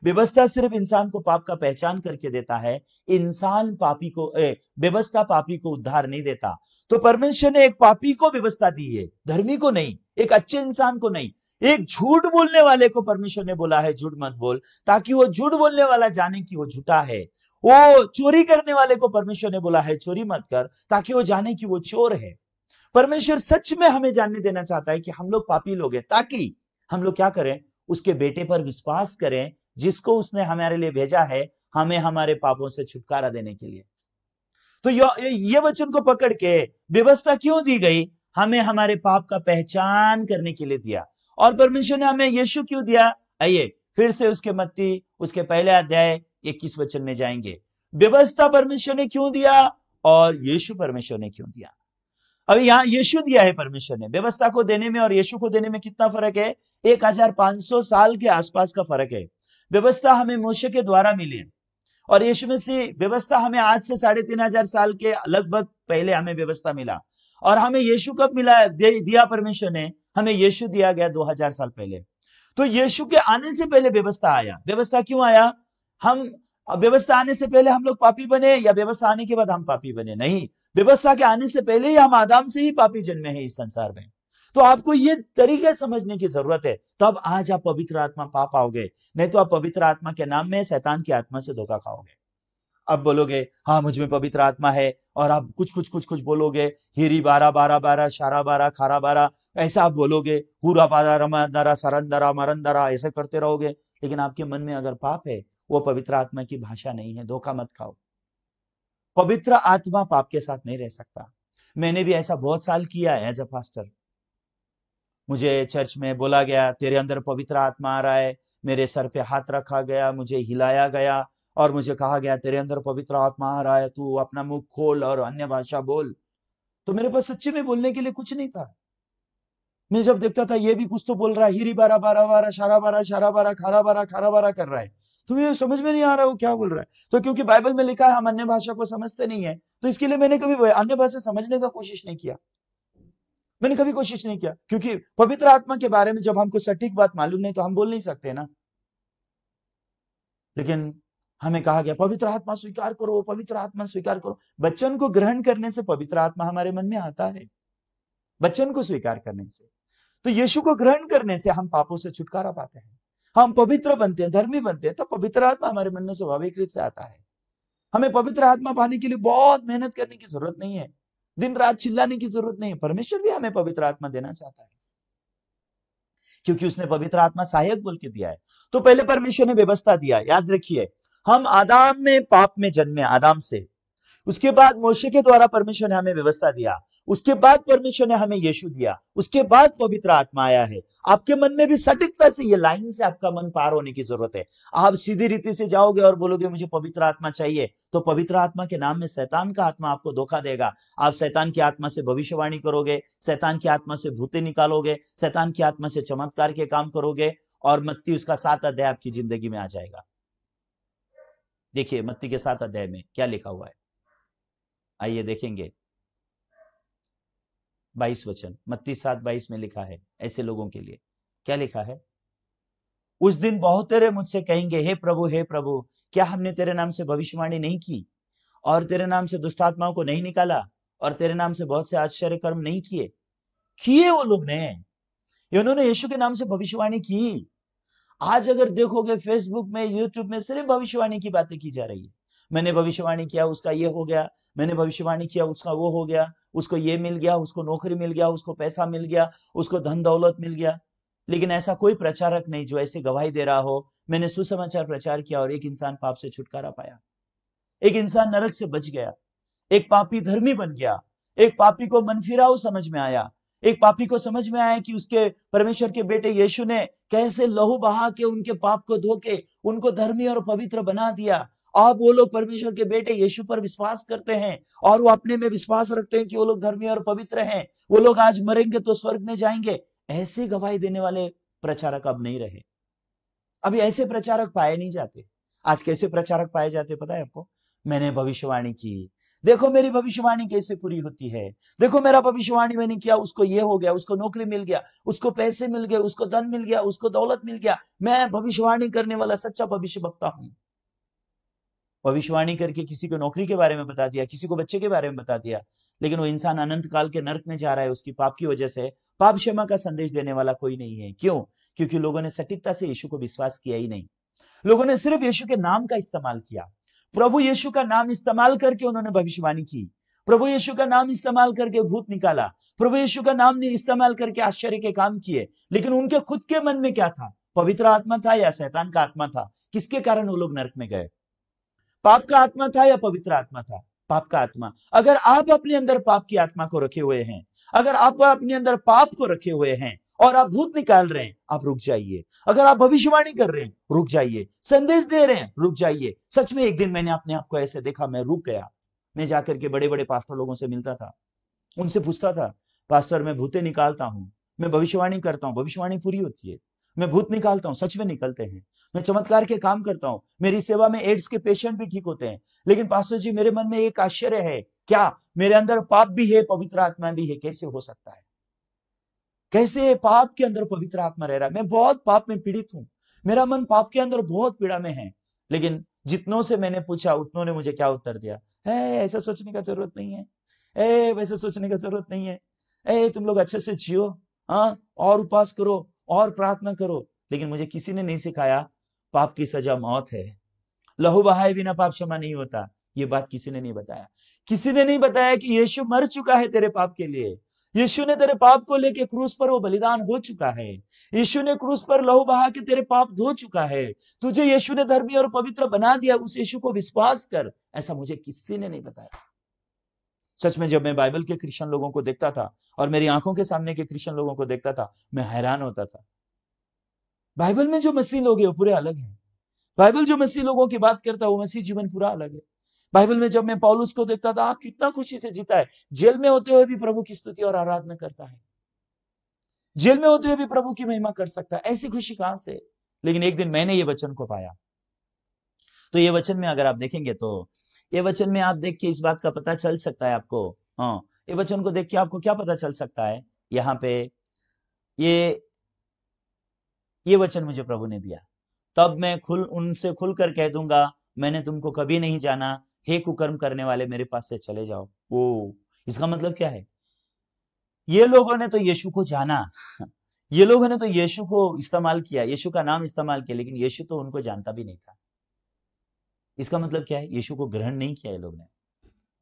व्यवस्था सिर्फ इंसान को पाप का पहचान करके देता है। इंसान पापी को व्यवस्था पापी को उद्धार नहीं देता। तो परमेश्वर ने एक पापी को व्यवस्था दी है, धर्मी को नहीं, एक अच्छे इंसान को नहीं। एक झूठ बोलने वाले को परमेश्वर ने बोला है झूठ मत बोल, ताकि वो झूठ बोलने वाला जाने कि वो झूठा है। वो चोरी करने वाले को परमेश्वर ने बोला है चोरी मत कर, ताकि वो जाने कि वो चोर है। परमेश्वर सच में हमें जानने देना चाहता है कि हम लोग पापी लोग हैं, ताकि हम लोग क्या करें? उसके बेटे पर विश्वास करें, जिसको उसने हमारे लिए भेजा है, हमें हमारे पापों से छुटकारा देने के लिए। तो ये वचन को पकड़ के व्यवस्था क्यों दी गई? हमें हमारे पाप का पहचान करने के लिए दिया। और परमेश्वर ने हमें यीशु क्यों दिया? आइए फिर से उसके मत्ती उसके पहले अध्याय 21 वचन में जाएंगे। व्यवस्था परमेश्वर ने क्यों दिया और यीशु परमेश्वर ने क्यों दिया? अभी यहां यीशु दिया है परमेश्वर ने। व्यवस्था को देने में और यीशु को देने में कितना फर्क है? 1500 साल के आसपास का फर्क है। व्यवस्था हमें मूसा के द्वारा मिली और यीशु मसीह व्यवस्था हमें आज से 3500 साल के लगभग पहले हमें व्यवस्था मिला। और हमें यीशु कब मिला? दिया परमेश्वर ने हमें यीशु दिया गया 2000 साल पहले। तो यीशु के आने से पहले व्यवस्था आया। व्यवस्था क्यों आया? हम व्यवस्था आने से पहले हम लोग पापी बने या व्यवस्था आने के बाद हम पापी बने? नहीं, व्यवस्था के आने से पहले ही हम आदम से ही पापी जन्मे हैं इस संसार में। तो आपको ये तरीके समझने की जरूरत है, तब आज आप पवित्र आत्मा पा पाओगे। नहीं तो आप पवित्र आत्मा के नाम में शैतान की आत्मा से धोखा खाओगे। अब बोलोगे हाँ मुझ में पवित्र आत्मा है, और आप कुछ बोलोगे, हिरी बारा बारा बारा शारा बारा खारा बारा, ऐसा आप बोलोगे, हुरा बारा रमंदरा सरंदरा मरंदरा, ऐसे करते रहोगे। लेकिन आपके मन में अगर पाप है, वो पवित्र आत्मा की भाषा नहीं है। धोखा मत खाओ। पवित्र आत्मा पाप के साथ नहीं रह सकता। मैंने भी ऐसा बहुत साल किया है एज अ पास्टर। मुझे चर्च में बोला गया तेरे अंदर पवित्र आत्मा आ रहा है, मेरे सर पे हाथ रखा गया, मुझे हिलाया गया और मुझे कहा गया तेरे अंदर पवित्र आत्मा आ रहा है, तू अपना मुंह खोल और अन्य भाषा बोल। तो मेरे पास सच्चे में बोलने के लिए कुछ नहीं था। मैं जब देखता था ये भी कुछ तो बोल रहा है, हिरी बारा बारा बारा शारा बारा खारा बारा कर रहा है, तो मुझे समझ में नहीं आ रहा वो क्या बोल रहा है। तो क्योंकि बाइबल में लिखा है हम अन्य भाषा को समझते नहीं है, तो इसके लिए मैंने कभी अन्य भाषा समझने का कोशिश नहीं किया। मैंने कभी कोशिश नहीं किया, क्योंकि पवित्र आत्मा के बारे में जब हमको सटीक बात मालूम नहीं तो हम बोल नहीं सकते ना। लेकिन हमें कहा गया पवित्र आत्मा स्वीकार करो, पवित्र आत्मा स्वीकार करो। वचन को ग्रहण करने से पवित्र आत्मा हमारे मन में आता है, वचन को स्वीकार करने से। तो यीशु को ग्रहण करने से हम पापों से छुटकारा पाते हैं, हम पवित्र बनते हैं, धर्मी बनते हैं। तो पवित्र आत्मा हमारे मन में स्वाभाविक रूप से आता है। हमें पवित्र आत्मा पाने के लिए बहुत मेहनत करने की जरूरत नहीं है, दिन रात चिल्लाने की जरूरत नहीं है। परमेश्वर भी हमें पवित्र आत्मा देना चाहता है, क्योंकि उसने पवित्र आत्मा सहायक बोल के दिया है। तो पहले परमेश्वर ने व्यवस्था दिया। याद रखिए, हम आदम में पाप में जन्मे, आदम से। उसके बाद मोशे के द्वारा परमेश्वर ने हमें व्यवस्था दिया। उसके बाद परमेश्वर ने हमें यीशु दिया। उसके बाद पवित्र आत्मा आया है। आपके मन में भी सटीकता से ये लाइन से आपका मन पार होने की जरूरत है। आप सीधी रीति से जाओगे और बोलोगे मुझे पवित्र आत्मा चाहिए, तो पवित्र आत्मा के नाम में शैतान का आत्मा आपको धोखा देगा। आप शैतान की आत्मा से भविष्यवाणी करोगे, शैतान की आत्मा से भूतें निकालोगे, शैतान की आत्मा से चमत्कार के काम करोगे, और मत्ती उसका 7 अध्याय आपकी जिंदगी में आ जाएगा। देखिए मत्ती के 7 अध्याय में क्या लिखा हुआ है, आइए देखेंगे। 22 वचन, मत्ती 7:22 में लिखा है ऐसे लोगों के लिए। क्या लिखा है? उस दिन बहुत तेरे मुझसे कहेंगे हे प्रभु, क्या हमने तेरे नाम से भविष्यवाणी नहीं की, और तेरे नाम से दुष्ट आत्माओं को नहीं निकाला, और तेरे नाम से बहुत से आश्चर्य कर्म नहीं किए वो लोग ने। उन्होंने यीशु के नाम से भविष्यवाणी की। आज अगर देखोगे फेसबुक में, यूट्यूब में सिर्फ भविष्यवाणी की बातें की जा रही है। मैंने भविष्यवाणी किया उसका ये हो गया, मैंने भविष्यवाणी किया उसका वो हो गया, उसको ये मिल गया, उसको नौकरी मिल गया, उसको पैसा मिल गया, उसको धन दौलत मिल गया। लेकिन ऐसा कोई प्रचारक नहीं जो ऐसे गवाही दे रहा हो मैंने सुसमाचार प्रचार किया और एक इंसान पाप से छुटकारा पाया, एक इंसान नरक से बच गया, एक पापी धर्मी बन गया, एक पापी को मनफिराव समझ में आया, एक पापी को समझ में आया कि उसके परमेश्वर के बेटे यीशु ने कैसे लहू बहा के उनके पाप को धो के उनको धर्मी और पवित्र बना दिया। अब वो लोग परमेश्वर के बेटे यीशु पर विश्वास करते हैं और वो अपने में विश्वास रखते हैं कि वो लोग धर्मी और पवित्र हैं, वो लोग आज मरेंगे तो स्वर्ग में जाएंगे। ऐसे गवाही देने वाले प्रचारक अब नहीं रहे। अभी ऐसे प्रचारक पाए नहीं जाते। आज कैसे प्रचारक पाए जाते पता है आपको? मैंने भविष्यवाणी की, देखो मेरी भविष्यवाणी कैसे पूरी होती है, देखो मेरा भविष्यवाणी मैंने किया, उसको ये हो गया, उसको नौकरी मिल गया, उसको पैसे मिल गए, उसको धन मिल गया, उसको दौलत मिल गया। मैं भविष्यवाणी करने वाला सच्चा भविष्य वक्ता हूं। भविष्यवाणी करके किसी को नौकरी के बारे में बता दिया, किसी को बच्चे के बारे में बता दिया, लेकिन वो इंसान अनंत काल के नरक में जा रहा है उसकी पाप की वजह से। पाप क्षमा का संदेश देने वाला कोई नहीं है। क्यों? क्योंकि लोगों ने सटीकता से यीशु को विश्वास किया ही नहीं। लोगों ने सिर्फ यीशु के नाम का इस्तेमाल किया। प्रभु यीशु का नाम इस्तेमाल करके उन्होंने भविष्यवाणी की, प्रभु यीशु का नाम इस्तेमाल करके भूत निकाला, प्रभु यीशु का नाम ने इस्तेमाल करके आश्चर्य के काम किए, लेकिन उनके खुद के मन में क्या था? पवित्र आत्मा था या शैतान का आत्मा था? किसके कारण वो लोग नरक में गए? पाप का आत्मा था या पवित्र आत्मा था? पाप का आत्मा। अगर आप अपने अंदर पाप की आत्मा को रखे हुए हैं, अगर आप अपने अंदर पाप को रखे हुए हैं और आप भूत निकाल रहे हैं, आप रुक जाइए। अगर आप भविष्यवाणी कर रहे हैं, रुक जाइए। संदेश दे रहे हैं, रुक जाइए। सच में एक दिन मैंने अपने आप को ऐसे देखा, मैं रुक गया। मैं जाकर के बड़े बड़े पास्टर लोगों से मिलता था, उनसे पूछता था, पास्टर मैं भूतें निकालता हूं, मैं भविष्यवाणी करता हूं, भविष्यवाणी पूरी होती है, मैं भूत निकालता हूं, सच में निकलते हैं, मैं चमत्कार के काम करता हूं, मेरी सेवा में एड्स के पेशेंट भी ठीक होते हैं। लेकिन पास्टर जी मेरे मन में एक आश्चर्य है, क्या मेरे अंदर पाप भी है, पवित्र आत्मा भी है? कैसे हो सकता है? कैसे पाप के अंदर पवित्र आत्मा रह रहा है? मैं बहुत पाप में पीड़ित हूं, मेरा मन पाप के अंदर बहुत पीड़ा में है। लेकिन जितनों से मैंने पूछा उतनों ने मुझे क्या उत्तर दिया? ऐसा सोचने का जरूरत नहीं है, वैसे सोचने का जरूरत नहीं है, तुम लोग अच्छे से जियो, हाँ, और उपवास करो और प्रार्थना करो। लेकिन मुझे किसी ने नहीं सिखाया पाप की सजा मौत है, लहू बहाए बिना पाप क्षमा नहीं होता। ये बात किसी ने नहीं बताया। किसी ने नहीं बताया कि यीशु मर चुका है तेरे पाप के लिए, यीशु ने तेरे पाप को लेके क्रूस पर वो बलिदान हो चुका है, यीशु ने क्रूस पर लहू बहा के तेरे पाप धो चुका है, तुझे यीशु ने धर्मी और पवित्र बना दिया। उस यीशु को विश्वास कर। ऐसा मुझे किसी ने नहीं बताया। सच में जब मैं बाइबल के क्रिश्चियन लोगों को देखता था और मेरी आंखों के सामने के क्रिश्चियन लोगों को देखता था, मैं हैरान होता था। बाइबल में जो मसीह लोग हैं वो पूरे अलग हैं। बाइबल जो मसीह लोगों की बात करता है वो मसीह जीवन पूरा अलग है। बाइबल में जब मैं पौलुस को देखता था, कितना खुशी से जीता है, जेल में होते हुए भी प्रभु की स्तुति और आराधना करता है, जेल में होते हुए भी प्रभु की महिमा कर सकता है। ऐसी खुशी कहां से? लेकिन एक दिन मैंने ये वचन को पाया। तो ये वचन में अगर आप देखेंगे तो ये वचन में आप देख के इस बात का पता चल सकता है आपको, हाँ, ये वचन को देख के आपको क्या पता चल सकता है? यहाँ पे ये वचन मुझे प्रभु ने दिया, तब मैं उनसे खुलकर कह दूंगा, मैंने तुमको कभी नहीं जाना, हे कुकर्म करने वाले, मेरे पास से चले जाओ। ओ, इसका मतलब क्या है? ये लोगों ने तो यीशु को जाना, ये लोगों ने तो यीशु को इस्तेमाल किया, यीशु का नाम इस्तेमाल किया, लेकिन यीशु तो उनको जानता भी नहीं था। इसका मतलब क्या है? यीशु को ग्रहण नहीं किया ये लोग ने।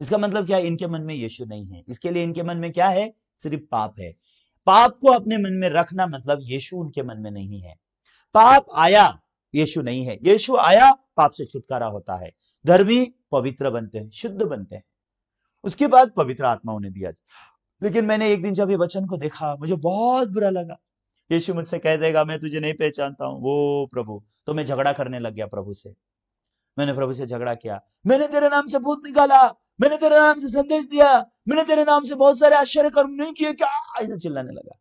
इसका मतलब क्या है? इनके मन में यीशु नहीं है। इसके लिए इनके मन में क्या है? सिर्फ पाप है। पाप को अपने मन में रखना मतलब यीशु उनके मन में नहीं है। पाप आया, यीशु नहीं है। यीशु आया, पाप से छुटकारा होता है, धर्मी पवित्र बनते हैं, शुद्ध बनते हैं, उसके बाद पवित्र आत्मा उन्हें दिया। लेकिन मैंने एक दिन जब ये वचन को देखा, मुझे बहुत बुरा लगा। यीशु मुझसे कह देगा मैं तुझे नहीं पहचानता हूं, वो प्रभु, तो मैं झगड़ा करने लग गया प्रभु से। मैंने प्रभु से झगड़ा किया, मैंने तेरे नाम से भूत निकाला, मैंने तेरे नाम से संदेश दिया, मैंने तेरे नाम से बहुत सारे आश्चर्य कर्म नहीं किए क्या? ऐसे चिल्लाने लगा।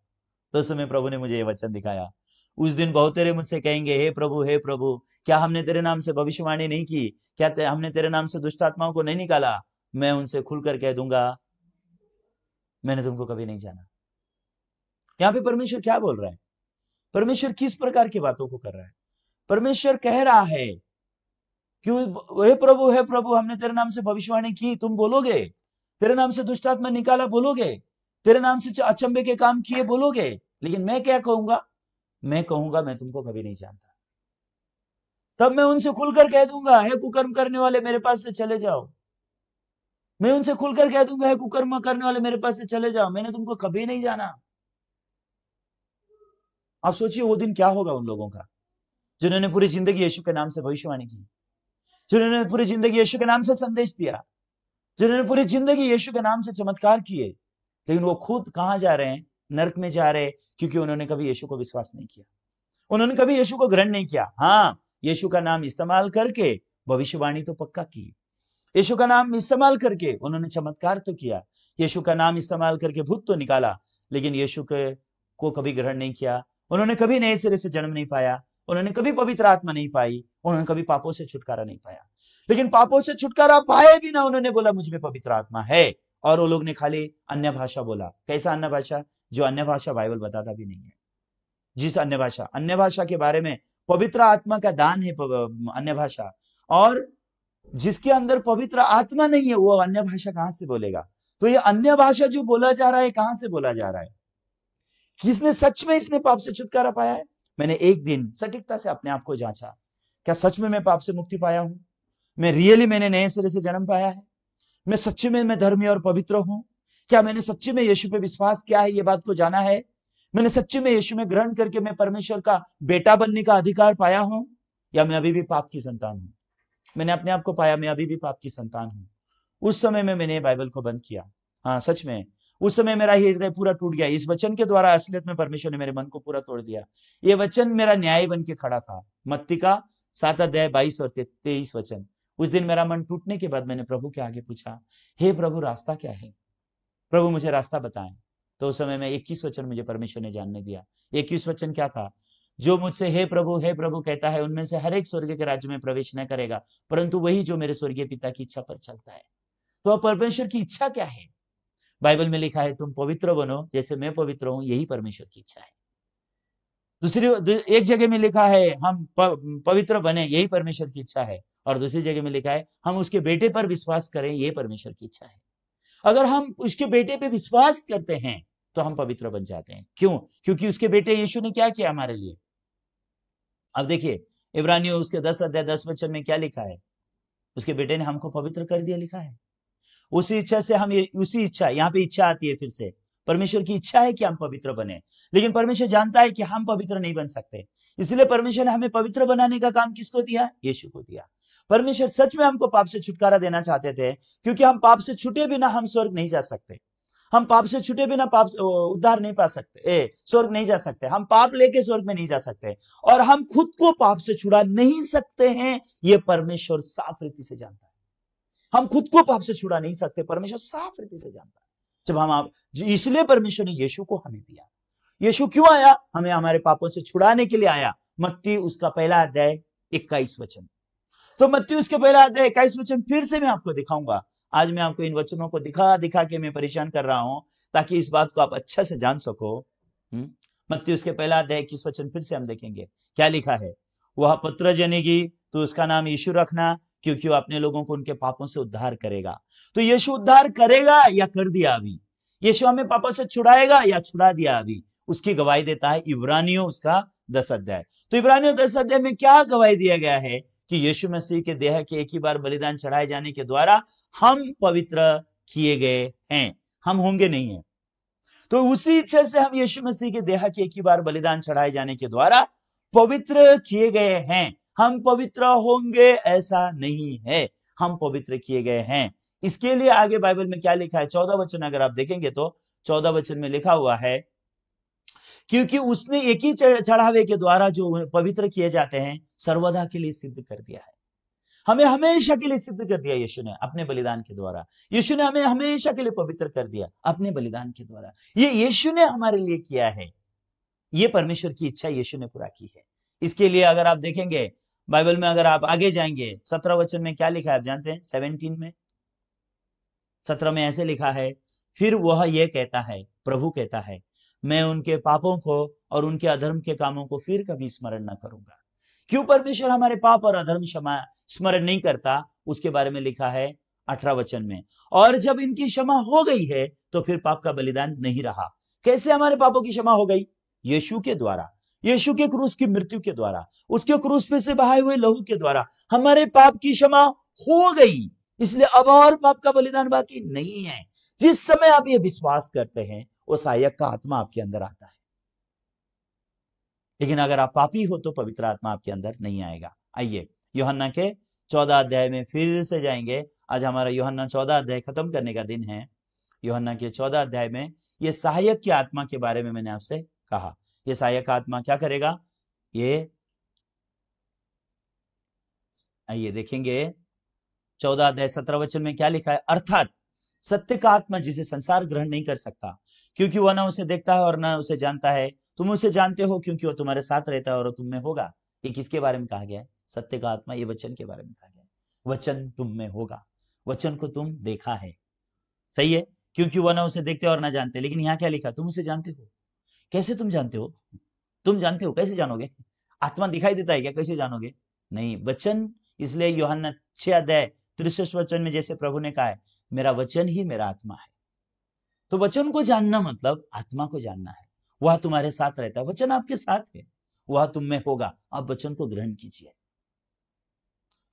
तो उस समय प्रभु ने मुझे ये वचन दिखाया। उस दिन बहुत तेरे मुझसे कहेंगे, हे प्रभु, क्या हमने तेरे नाम से भविष्यवाणी नहीं की? क्या हमने तेरे नाम से दुष्ट आत्माओं को नहीं निकाला? मैं उनसे खुलकर कह दूंगा, मैंने तुमको कभी नहीं जाना। यहां पे परमेश्वर क्या बोल रहा है? परमेश्वर किस प्रकार की बातों को कर रहा है? परमेश्वर कह रहा है कि हे प्रभु, हमने तेरे नाम से भविष्यवाणी की, तुम बोलोगे, तेरे नाम से दुष्ट आत्मा निकाला बोलोगे, तेरे नाम से अचंभे के काम किए बोलोगे, लेकिन मैं क्या कहूंगा? मैं कहूंगा मैं तुमको कभी नहीं जानता। तब मैं उनसे खुलकर कह दूंगा, हे कुकर्म करने वाले, मेरे पास से चले जाओ। मैं उनसे खुलकर कह दूंगा, हे कुकर्म करने वाले, मेरे पास से चले जाओ, मैंने तुमको कभी नहीं जाना। आप सोचिए वो दिन क्या होगा उन लोगों का, जिन्होंने पूरी जिंदगी यीशु के नाम से भविष्यवाणी की, जिन्होंने पूरी जिंदगी यीशु के नाम से संदेश दिया, जिन्होंने पूरी जिंदगी यीशु के नाम से चमत्कार किए, लेकिन वो खुद कहां जा रहे हैं? नरक में जा रहे हैं, क्योंकि उन्होंने कभी यीशु को विश्वास नहीं किया, उन्होंने कभी यीशु को ग्रहण नहीं किया। हाँ, यीशु का नाम इस्तेमाल करके भविष्यवाणी तो पक्का की, यीशु का नाम इस्तेमाल करके उन्होंने चमत्कार तो किया, यीशु का नाम इस्तेमाल करके भूत तो निकाला, लेकिन यीशु को कभी ग्रहण नहीं किया। उन्होंने कभी नए सिरे से जन्म नहीं पाया, उन्होंने कभी पवित्र आत्मा नहीं पाई, उन्होंने कभी पापों से छुटकारा नहीं पाया। लेकिन पापों से छुटकारा पाए भी ना, उन्होंने बोला मुझ में पवित्र आत्मा है, और वो लोग ने खाली अन्य भाषा बोला। कैसा अन्य भाषा? जो अन्य भाषा बाइबल बताता भी नहीं है। जिस अन्य भाषा के बारे में पवित्र आत्मा का दान है अन्य भाषा, और जिसके अंदर पवित्र आत्मा नहीं है वो अन्य भाषा कहां से बोलेगा? तो ये अन्य भाषा जो बोला जा रहा है, कहां से बोला जा रहा है? किसने सच में इसने पाप से छुटकारा पाया है? मैंने एक दिन सटीकता से अपने आप को जांचा, क्या सच में मैं पाप से मुक्ति पाया हूं? मैं रियली मैंने नए सिरे से जन्म पाया है? मैं सच्ची में मैं धर्मी और पवित्र हूं? क्या मैंने सच्ची में यीशु पे विश्वास किया है? ये बात को जाना है? मैंने सच्ची में यीशु में ग्रहण करके मैं परमेश्वर का बेटा बनने का अधिकार पाया हूं? या मैं अभी भी पाप की संतान हूं? मैंने अपने आप को पाया मैं अभी भी पाप की संतान हूं। उस समय में मैंने बाइबल को बंद किया। हाँ, सच में उस समय मेरा हृदय पूरा टूट गया। इस वचन के द्वारा असलियत में परमेश्वर ने मेरे मन को पूरा तोड़ दिया। ये वचन मेरा न्याय बन के खड़ा था। मत्ती का 7 अध्याय 22 और 23 वचन। उस दिन मेरा मन टूटने के बाद मैंने प्रभु के आगे पूछा, हे प्रभु रास्ता क्या है? प्रभु मुझे रास्ता बताएं। तो उस समय में 21 वचन मुझे परमेश्वर ने जानने दिया। 21 वचन क्या था? जो मुझसे हे प्रभु कहता है, उनमें से हर एक स्वर्ग के राज्य में प्रवेश न करेगा, परंतु वही जो मेरे स्वर्गीय पिता की इच्छा पर चलता है। तो अब परमेश्वर की इच्छा क्या है? बाइबल में लिखा है तुम पवित्र बनो जैसे मैं पवित्र हूं, यही परमेश्वर की इच्छा है। दूसरी एक जगह में लिखा है हम पवित्र बने, यही परमेश्वर की इच्छा है। और दूसरी जगह में लिखा है हम उसके बेटे पर विश्वास करें, यही परमेश्वर की इच्छा है। अगर हम उसके बेटे पे विश्वास करते हैं तो हम पवित्र बन जाते हैं। क्यों? क्योंकि उसके बेटे यीशु ने क्या किया हमारे लिए। अब देखिए इब्रानियों उसके 10 अध्याय 10 वचन में क्या लिखा है? उसके बेटे ने हमको पवित्र कर दिया, लिखा है। उसी इच्छा से हम उसी इच्छा, यहाँ पे इच्छा आती है फिर से। परमेश्वर की इच्छा है कि हम पवित्र बने, लेकिन परमेश्वर जानता है कि हम पवित्र नहीं बन सकते, इसलिए परमेश्वर ने हमें पवित्र बनाने का काम किसको दिया? यीशु को दिया। परमेश्वर सच में हमको पाप से छुटकारा देना चाहते थे, क्योंकि हम पाप से छूटे बिना हम स्वर्ग नहीं जा सकते। हम पाप से छूटे बिना पाप उद्धार नहीं पा सकते, स्वर्ग नहीं जा सकते। हम पाप लेके स्वर्ग में नहीं जा सकते, और हम खुद को पाप से छुड़ा नहीं सकते हैं, ये परमेश्वर साफ रीति से जानता है। हम खुद को पाप से छुड़ा नहीं सकते, परमेश्वर साफ रीति से जानता है। जब हम इसलिए परमेश्वर ने यीशु को हमें दिया। यीशु क्यों आया? हमें हमारे पापों से छुड़ाने के लिए आया। मत्ती उसका पहला अध्याय 21 वचन। तो मत्ती उसके पहला अध्याय 21 वचन फिर से मैं आपको दिखाऊंगा। आज मैं आपको इन वचनों को दिखा दिखा के मैं परेशान कर रहा हूं, ताकि इस बात को आप अच्छा से जान सको। मत्ती उसके पहला अध्याय 21 वचन फिर से हम देखेंगे। क्या लिखा है? वह पुत्र जनेगी तो उसका नाम यीशु रखना, क्योंकि वो अपने लोगों को उनके पापों से उद्धार करेगा। तो यीशु उद्धार करेगा या कर दिया अभी? यीशु हमें पापों से छुड़ाएगा या छुड़ा दिया अभी? उसकी गवाही देता है इब्रानियों उसका 10 अध्याय। तो इब्रानियों 10 अध्याय में क्या गवाही दिया गया है? कि यीशु मसीह के देह के एक ही बार बलिदान चढ़ाए जाने के द्वारा हम पवित्र किए गए हैं, हम होंगे नहीं है। तो उसी इच्छा से हम यीशु मसीह के देह के एक ही बार बलिदान चढ़ाए जाने के द्वारा पवित्र किए गए हैं। हम पवित्र होंगे ऐसा नहीं है, हम पवित्र किए गए हैं। इसके लिए आगे बाइबल में क्या लिखा है? 14 वचन अगर आप देखेंगे तो 14 वचन में लिखा हुआ है, क्योंकि उसने एक ही चढ़ावे के द्वारा जो पवित्र किए जाते हैं सर्वदा के लिए सिद्ध कर दिया है। हमें हमेशा के लिए सिद्ध कर दिया यीशु ने अपने बलिदान के द्वारा। यीशु ने हमें हमेशा के लिए पवित्र कर दिया अपने बलिदान के द्वारा। ये यीशु ने हमारे लिए किया है। ये परमेश्वर की इच्छा यीशु ने पूरा की है। इसके लिए अगर आप देखेंगे बाइबल में, अगर आप आगे जाएंगे 17 वचन में क्या लिखा है आप जानते हैं? 17 में 17 में ऐसे लिखा है, फिर वह ये कहता है, प्रभु कहता है, मैं उनके पापों को और उनके अधर्म के कामों को फिर कभी स्मरण न करूंगा। क्यों परमेश्वर हमारे पाप और अधर्म क्षमा स्मरण नहीं करता? उसके बारे में लिखा है 18 वचन में, और जब इनकी क्षमा हो गई है तो फिर पाप का बलिदान नहीं रहा। कैसे हमारे पापों की क्षमा हो गई? यीशु के द्वारा, यीशु के क्रूस की मृत्यु के द्वारा, उसके क्रूस पे से बहाए हुए लहू के द्वारा हमारे पाप की क्षमा हो गई। इसलिए अब और पाप का बलिदान बाकी नहीं है। जिस समय आप ये विश्वास करते हैं वो सहायक का आत्मा आपके अंदर आता है। लेकिन अगर आप पापी हो तो पवित्र आत्मा आपके अंदर नहीं आएगा। आइए यूहन्ना के 14 अध्याय में फिर से जाएंगे। आज हमारा यूहन्ना 14 अध्याय खत्म करने का दिन है। यूहन्ना के 14 अध्याय में ये सहायक की आत्मा के बारे में मैंने आपसे कहा। ये सहायक आत्मा क्या करेगा? ये आइए देखेंगे 14 अध्याय 17 वचन में क्या लिखा है? अर्थात सत्य का आत्मा जिसे संसार ग्रहण नहीं कर सकता, क्योंकि वह ना उसे देखता है और ना उसे जानता है। तुम उसे जानते हो क्योंकि वो तुम्हारे साथ रहता है और तुम में होगा। ये किसके बारे में कहा गया है? सत्य का आत्मा, ये वचन के बारे में कहा गया है। वचन तुम में होगा। वचन को तुम देखा है, सही है, क्योंकि वह ना उसे देखते और ना जानते। लेकिन यहाँ क्या लिखा, तुम उसे जानते हो। कैसे तुम जानते हो? तुम जानते हो, कैसे जानोगे? आत्मा दिखाई देता है क्या, कैसे जानोगे? नहीं, वचन। इसलिए यूहन्ना 6:63 वचन में जैसे प्रभु ने कहा है, मेरा वचन ही मेरा आत्मा है। तो वचन को जानना मतलब आत्मा को जानना है। वह तुम्हारे साथ रहता है, वचन आपके साथ है, वह तुम में होगा। आप वचन को ग्रहण कीजिए।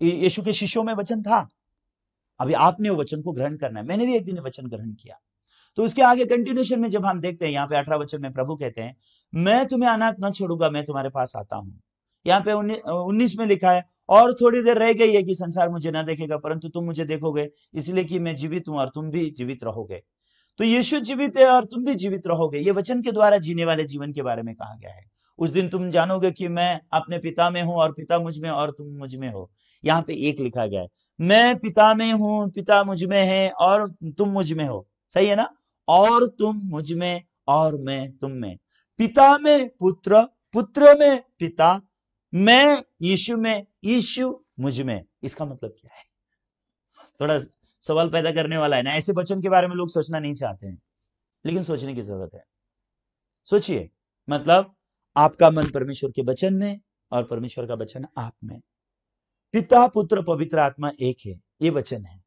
यीशु के शिष्यों में वचन था, अभी आपने वो वचन को ग्रहण करना है। मैंने भी एक दिन वचन ग्रहण किया। तो उसके आगे कंटिन्यूएशन में जब हम देखते हैं, यहाँ पे 18 वचन में प्रभु कहते हैं, मैं तुम्हें अनाथ न छोड़ूंगा, मैं तुम्हारे पास आता हूं। यहाँ पे 19 में लिखा है, और थोड़ी देर रह गई है कि संसार मुझे ना देखेगा, परंतु तुम मुझे देखोगे, इसलिए कि मैं जीवित हूं और तुम भी जीवित रहोगे। तो यीशु जीवित है और तुम भी जीवित रहोगे। ये वचन के द्वारा जीने वाले जीवन के बारे में कहा गया है। उस दिन तुम जानोगे कि मैं अपने पिता में हूं और पिता मुझ में और तुम मुझ में हो। यहाँ पे एक लिखा गया है, मैं पिता में हूं, पिता मुझ में है और तुम मुझ में हो, सही है ना? और तुम मुझ में और मैं तुम में, पिता में पुत्र, पुत्र में पिता, मैं यीशु में, यीशु मुझ में। इसका मतलब क्या है? थोड़ा सवाल पैदा करने वाला है ना। ऐसे वचन के बारे में लोग सोचना नहीं चाहते हैं, लेकिन सोचने की जरूरत है। सोचिए, मतलब आपका मन परमेश्वर के वचन में और परमेश्वर का वचन आप में। पिता पुत्र पवित्र आत्मा एक है, ये वचन है।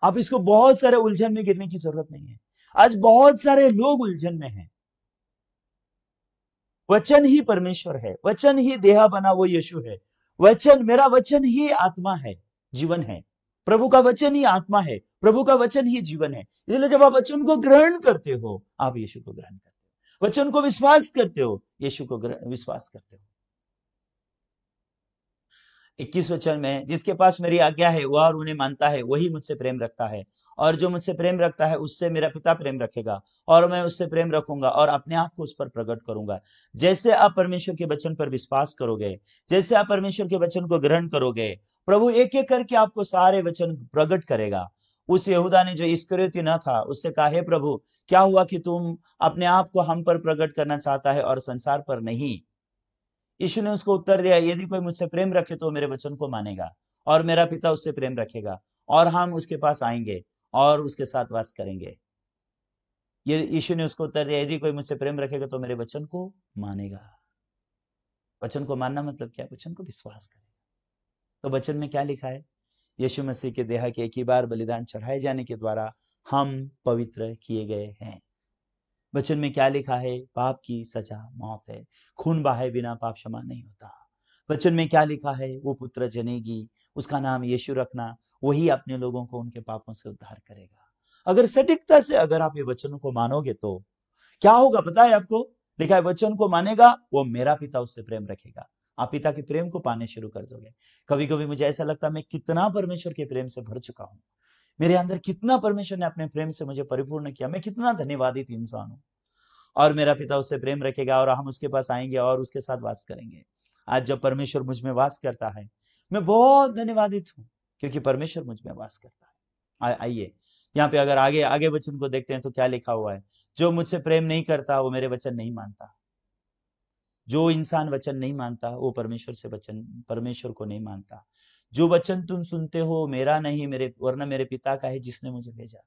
आप इसको बहुत सारे उलझन में गिरने की जरूरत नहीं है। आज बहुत सारे लोग उलझन में हैं। वचन ही परमेश्वर है, वचन ही देहा बना वो यीशु है। वचन, मेरा वचन ही आत्मा है, जीवन है। प्रभु का वचन ही आत्मा है, प्रभु का वचन ही जीवन है। इसलिए जब आप वचन को ग्रहण करते हो, आप यीशु को ग्रहण करते हो। वचन को विश्वास करते हो, यीशु को विश्वास करते हो। 21 वचन में, जिसके पास मेरी आज्ञा है वह और उन्हें मानता है, वही मुझसे प्रेम रखता है, और जो मुझसे प्रेम रखता है उससे मेरा पिता प्रेम रखेगा, और मैं उससे प्रेम रखूंगा और अपने आप को उस पर प्रकट करूंगा। जैसे आप परमेश्वर के वचन पर विश्वास करोगे, जैसे आप परमेश्वर के वचन को ग्रहण करोगे, प्रभु एक एक करके आपको सारे वचन प्रकट करेगा। उस यहूदा ने, जो इस्करियोती न था, उससे कहा, हे प्रभु, क्या हुआ कि तुम अपने आप को हम पर प्रकट करना चाहता है और संसार पर नहीं? यीशु ने उसको उत्तर दिया, यदि कोई मुझसे प्रेम रखे तो मेरे वचन को मानेगा, और मेरा पिता उससे प्रेम रखेगा, और हम उसके पास आएंगे और उसके साथ वास करेंगे। ये यीशु ने उसको उत्तर दिया, यदि कोई मुझसे प्रेम रखेगा तो मेरे वचन को मानेगा। वचन को मानना मतलब क्या? वचन को विश्वास करेगा। तो वचन में क्या लिखा है? यीशु मसीह के देह के एक ही बार बलिदान चढ़ाए जाने के द्वारा हम पवित्र किए गए हैं। वचन में क्या लिखा है? पाप की सजा मौत है, खून बहाए बिना पाप क्षमा नहीं होता। वचन में क्या लिखा है? वो पुत्र जनेगी, उसका नाम यीशु रखना, वही अपने लोगों को उनके पापों से उद्धार करेगा। अगर सटीकता से अगर आप ये वचनों को मानोगे तो क्या होगा पता है आपको? लिखा है, वचन को मानेगा वो मेरा पिता उससे प्रेम रखेगा। आप पिता के प्रेम को पाने शुरू कर दोगे। कभी कभी मुझे ऐसा लगता है मैं कितना परमेश्वर के प्रेम से भर चुका हूं, मेरे अंदर कितना परमेश्वर ने अपने प्रेम से मुझे परिपूर्ण किया, मैं कितना धन्यवादित इंसान हूं। और मेरा पिता उससे प्रेम रखेगा और हम उसके पास आएंगे और उसके साथ वास करेंगे। आज जब परमेश्वर मुझ में वास करता है, मैं बहुत धन्यवादित हूं, क्योंकि परमेश्वर मुझ में वास करता है। आइए यहाँ पे अगर आगे आगे वचन को देखते हैं तो क्या लिखा हुआ है? जो मुझसे प्रेम नहीं करता वो मेरे वचन नहीं मानता। जो इंसान वचन नहीं मानता वो परमेश्वर को नहीं मानता। जो वचन तुम सुनते हो मेरा नहीं, मेरे वरना मेरे पिता का है जिसने मुझे भेजा।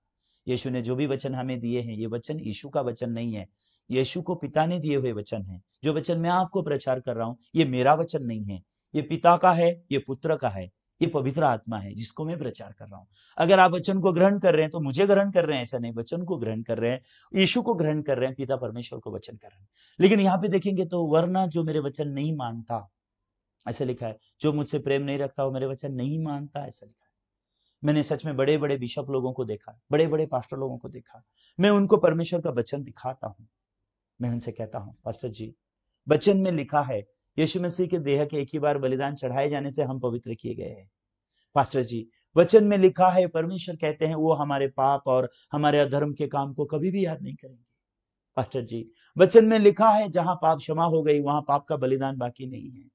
यीशु ने जो भी वचन हमें दिए हैं, ये वचन यीशु का वचन नहीं है, यीशु को पिता ने दिए हुए वचन है। जो वचन मैं आपको प्रचार कर रहा हूं, ये मेरा वचन नहीं है, ये पिता का है, ये पुत्र का है, ये पवित्र आत्मा है जिसको मैं प्रचार कर रहा हूं। अगर आप वचन को ग्रहण कर रहे हैं तो मुझे ग्रहण कर रहे हैं, ऐसा नहीं, वचन को ग्रहण कर रहे हैं, यीशु को ग्रहण कर रहे हैं, पिता परमेश्वर को वचन कर रहे हैं। लेकिन यहाँ पे देखेंगे तो वरना जो मेरे वचन नहीं मानता, ऐसा लिखा है। जो मुझसे प्रेम नहीं रखता वो मेरे वचन नहीं मानता, ऐसा लिखा है। मैंने सच में बड़े बड़े बिशप लोगों को देखा, बड़े बड़े पास्टर लोगों को देखा, मैं उनको परमेश्वर का वचन दिखाता हूं, मैं उनसे कहता हूं, पास्टर जी, वचन में लिखा है यीशु मसीह के देह के एक ही बार बलिदान चढ़ाए जाने से हम पवित्र किए गए हैं। पास्टर जी, वचन में लिखा है, परमेश्वर कहते हैं वो हमारे पाप और हमारे अधर्म के काम को कभी भी याद नहीं करेंगे। पास्टर जी, वचन में लिखा है जहां पाप क्षमा हो गई वहां पाप का बलिदान बाकी नहीं है।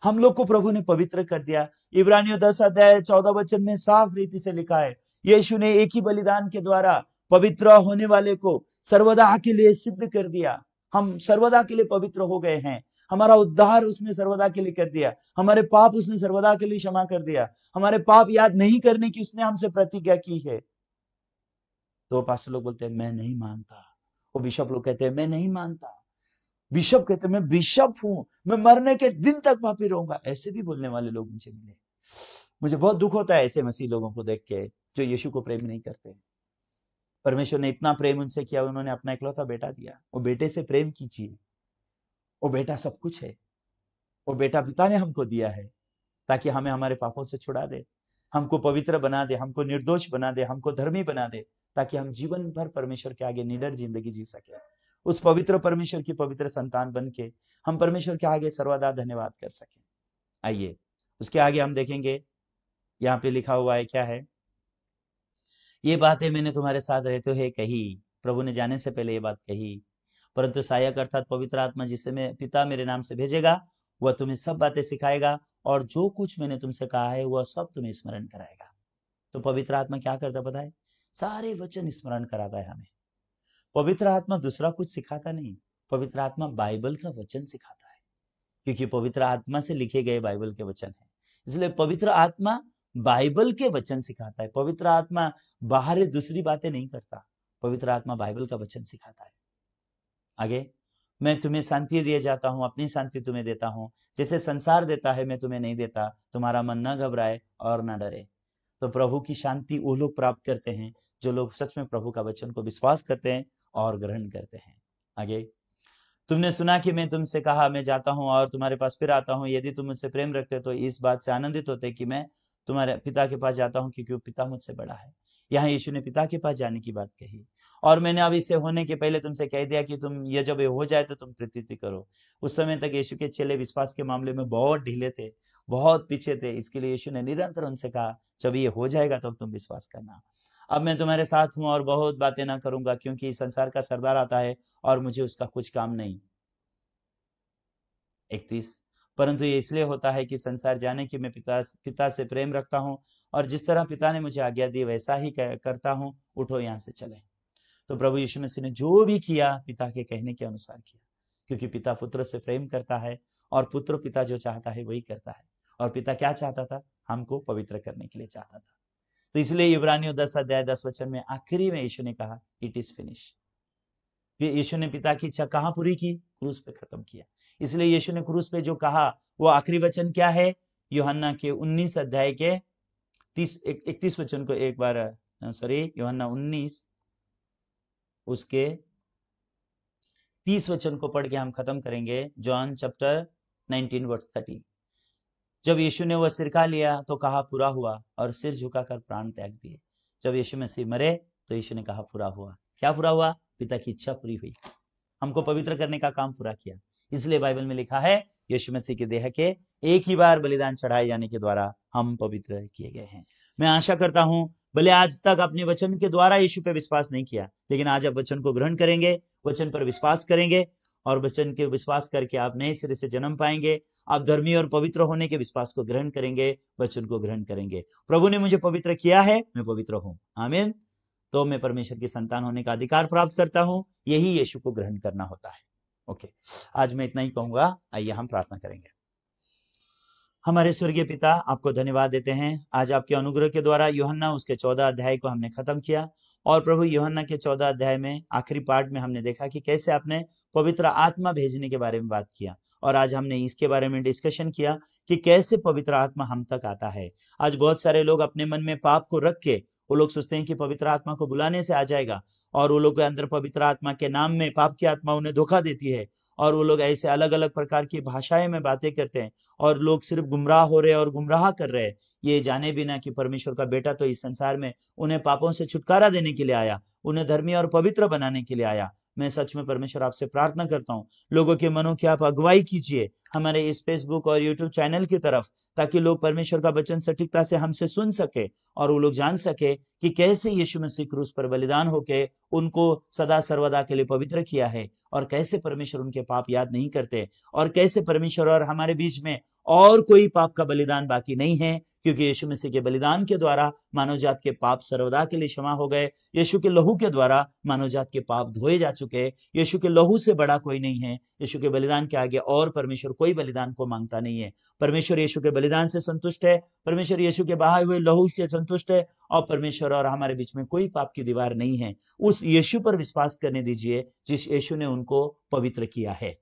हम लोग को प्रभु ने पवित्र कर दिया। इब्रानियों 10:14 में साफ रीति से लिखा है, यीशु ने एक ही बलिदान के द्वारा पवित्र होने वाले को सर्वदा के लिए सिद्ध कर दिया। हम सर्वदा के लिए पवित्र हो गए हैं। हमारा उद्धार उसने सर्वदा के लिए कर दिया, हमारे पाप उसने सर्वदा के लिए क्षमा कर दिया, हमारे पाप याद नहीं करने की उसने हमसे प्रतिज्ञा की है। तो पास्टर लोग बोलते हैं मैं नहीं मानता, वो बिशप लोग कहते हैं मैं नहीं मानता, बिशप कहते हैं मैं बिशप हूं, मैं मरने के दिन तक पापी रहूंगा। ऐसे भी बोलने वाले लोग मुझे मिले। मुझे बहुत दुख होता है ऐसे मसीह लोगों को देख के जो यीशु को प्रेम नहीं करते। परमेश्वर ने इतना प्रेम उनसे किया, उन्होंने अपना इकलौता बेटा दिया। वो बेटे से प्रेम कीजिए, वो बेटा सब कुछ है। वो बेटा पिता ने हमको दिया है ताकि हमें हमारे पापों से छुड़ा दे, हमको पवित्र बना दे, हमको निर्दोष बना दे, हमको धर्मी बना दे, ताकि हम जीवन भर परमेश्वर के आगे निडर जिंदगी जी सके। उस पवित्र परमेश्वर की पवित्र संतान बन के हम परमेश्वर के आगे सर्वदा धन्यवाद कर सके। आइए उसके आगे हम देखेंगे, यहाँ पे लिखा हुआ है क्या है, ये बातें मैंने तुम्हारे साथ रहते हुए कही, प्रभु ने जाने से पहले ये बात कही, परंतु सहायक अर्थात पवित्र आत्मा जिसे मैं पिता मेरे नाम से भेजेगा, वह तुम्हें सब बातें सिखाएगा और जो कुछ मैंने तुमसे कहा है वह सब तुम्हें स्मरण कराएगा। तो पवित्र आत्मा क्या करता पता है? सारे वचन स्मरण कराता है हमें। पवित्र आत्मा दूसरा कुछ सिखाता नहीं, पवित्र आत्मा बाइबल का वचन सिखाता है, क्योंकि पवित्र आत्मा से लिखे गए बाइबल के वचन है। इसलिए पवित्र आत्मा बाइबल के वचन सिखाता है। पवित्र आत्मा बाहर दूसरी बातें नहीं करता, पवित्र आत्मा बाइबल का वचन सिखाता है। आगे, मैं तुम्हें शांति दिए जाता हूँ, अपनी शांति तुम्हें देता हूँ, जैसे संसार देता है मैं तुम्हें नहीं देता, तुम्हारा मन न घबराए और न डरे। तो प्रभु की शांति वो लोग प्राप्त करते हैं जो लोग सच में प्रभु का वचन को विश्वास करते हैं और ग्रहण करते हैं। आगे, तुमने सुना कि मैं तुमसे कहा मैं जाता हूँ और तुम्हारे पास फिर आता हूँ, यदि तुम मुझसे प्रेम रखते तो इस बात से आनंदित होते कि मैं तुम्हारे पिता के पास जाता हूँ, क्योंकि पिता मुझसे बड़ा है। यहाँ यीशु ने पिता के पास जाने की बात कही, और मैंने अब इसे होने के पहले तुमसे कह दिया कि तुम ये जब ये हो जाए तो तुम प्रतीति करो। उस समय तक यीशु के चेले विश्वास के मामले में बहुत ढीले थे, बहुत पीछे थे। इसके लिए यीशु ने निरंतर उनसे कहा जब ये हो जाएगा तब तुम विश्वास करना। अब मैं तुम्हारे साथ हूँ और बहुत बातें ना करूंगा, क्योंकि इस संसार का सरदार आता है और मुझे उसका कुछ काम नहीं। 31, परंतु ये इसलिए होता है कि संसार जाने कि मैं पिता से प्रेम रखता हूँ, और जिस तरह पिता ने मुझे आज्ञा दी वैसा ही करता हूँ। उठो यहाँ से चले। तो प्रभु यीशु मसीह ने जो भी किया पिता के कहने के अनुसार किया, क्योंकि पिता पुत्र से प्रेम करता है और पुत्र पिता जो चाहता है वही करता है। और पिता क्या चाहता था? हमको पवित्र करने के लिए चाहता था। तो इसलिए इब्रानियों 10 अध्याय 10 वचन में आखिरी में यीशु ने कहा इट इज फिनिश। यीशु ने पिता की इच्छा कहाँ पूरी की? क्रूस पे खत्म किया। इसलिए यीशु ने क्रूस पे जो कहा वो आखिरी वचन क्या है? यूहन्ना के 19 अध्याय के 31 वचन को एक बार, यूहन्ना 19 उसके 30 वचन को पढ़ के हम खत्म करेंगे। John chapter 19 verse 30। जब यीशु ने वह सिरका लिया तो कहा पूरा हुआ, और सिर झुकाकर प्राण त्याग दिए। जब यीशु मसीह मरे तो यीशु ने कहा पूरा हुआ। क्या पूरा हुआ? पिता की इच्छा पूरी हुई, हमको पवित्र करने का काम पूरा किया। इसलिए बाइबल में लिखा है यीशु मसीह के देह के एक ही बार बलिदान चढ़ाए जाने के द्वारा हम पवित्र किए गए हैं। मैं आशा करता हूं भले आज तक अपने वचन के द्वारा यीशु पे विश्वास नहीं किया, लेकिन आज आप वचन को ग्रहण करेंगे, वचन पर विश्वास करेंगे, और वचन के विश्वास करके आप नए सिरे से जन्म पाएंगे। आप धर्मी और पवित्र होने के विश्वास को ग्रहण करेंगे, वचन को ग्रहण करेंगे। प्रभु ने मुझे पवित्र किया है, मैं पवित्र हूं, आमीन। तो मैं परमेश्वर की संतान होने का अधिकार प्राप्त करता हूं। यही यीशु को ग्रहण करना होता है। ओके, आज मैं इतना ही कहूंगा। आइए हम प्रार्थना करेंगे। हमारे स्वर्गीय पिता, आपको धन्यवाद देते हैं। आज आपके अनुग्रह के द्वारा यूहन्ना उसके 14 अध्याय को हमने खत्म किया, और प्रभु यूहन्ना के 14 अध्याय में आखिरी पार्ट में हमने देखा कि कैसे आपने पवित्र आत्मा भेजने के बारे में बात किया, और आज हमने इसके बारे में डिस्कशन किया कि कैसे पवित्र आत्मा हम तक आता है। आज बहुत सारे लोग अपने मन में पाप को रख के वो लोग सोचते हैं कि पवित्र आत्मा को बुलाने से आ जाएगा, और वो लोग के अंदर पवित्र आत्मा के नाम में पाप की आत्मा उन्हें धोखा देती है, और वो लोग ऐसे अलग अलग प्रकार की भाषाएं में बातें करते हैं, और लोग सिर्फ गुमराह हो रहे और गुमराह कर रहे हैं, ये जाने बिना कि परमेश्वर का बेटा तो इस संसार में उन्हें पापों से छुटकारा देने के लिए आया, उन्हें धर्मी और पवित्र बनाने के लिए आया। मैं सच में परमेश्वर आपसे प्रार्थना करता हूँ, लोगों के मनों की आप अगुवाई कीजिए हमारे इस फेसबुक और यूट्यूब चैनल की तरफ, ताकि लोग परमेश्वर का वचन सटीकता से हमसे सुन सके, और वो लोग जान सके कि कैसे यीशु मसीह क्रूस पर बलिदान होके उनको सदा सर्वदा के लिए पवित्र किया है, और कैसे परमेश्वर उनके पाप याद नहीं करते, और कैसे परमेश्वर और हमारे बीच में और कोई पाप का बलिदान बाकी नहीं है, क्योंकि यीशु मसीह के बलिदान के द्वारा मानव जात के पाप सर्वदा के लिए क्षमा हो गए। यीशु के लहू के द्वारा मानव जात के पाप धोए जा चुके। यीशु के लहू से बड़ा कोई नहीं है। यीशु के बलिदान के आगे और परमेश्वर कोई बलिदान को मांगता नहीं है। परमेश्वर यीशु के बलिदान से संतुष्ट है, परमेश्वर यीशु के बहाए हुए लहू से संतुष्ट है, और परमेश्वर और हमारे बीच में कोई पाप की दीवार नहीं है। उस यीशु पर विश्वास करने दीजिए जिस यीशु ने उनको पवित्र किया है।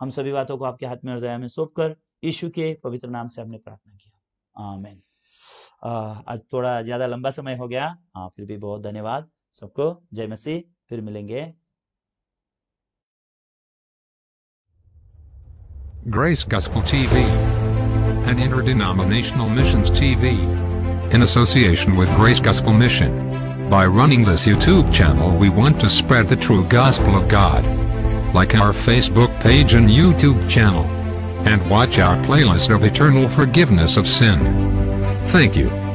हम सभी बातों को आपके हाथ में और दया में सौंपकर यीशु के पवित्र नाम से हमने प्रार्थना किया, आमीन। आज थोड़ा ज्यादा लंबा समय हो गया, फिर भी बहुत धन्यवाद सबको। जय मसीह, फिर मिलेंगे। Grace Gospel TV, an interdenominational missions TV, in association with Grace Gospel Mission. By running this YouTube channel, we want to spread the true gospel of God. Like our Facebook page and YouTube channel, and watch our playlist of eternal forgiveness of sin. Thank you.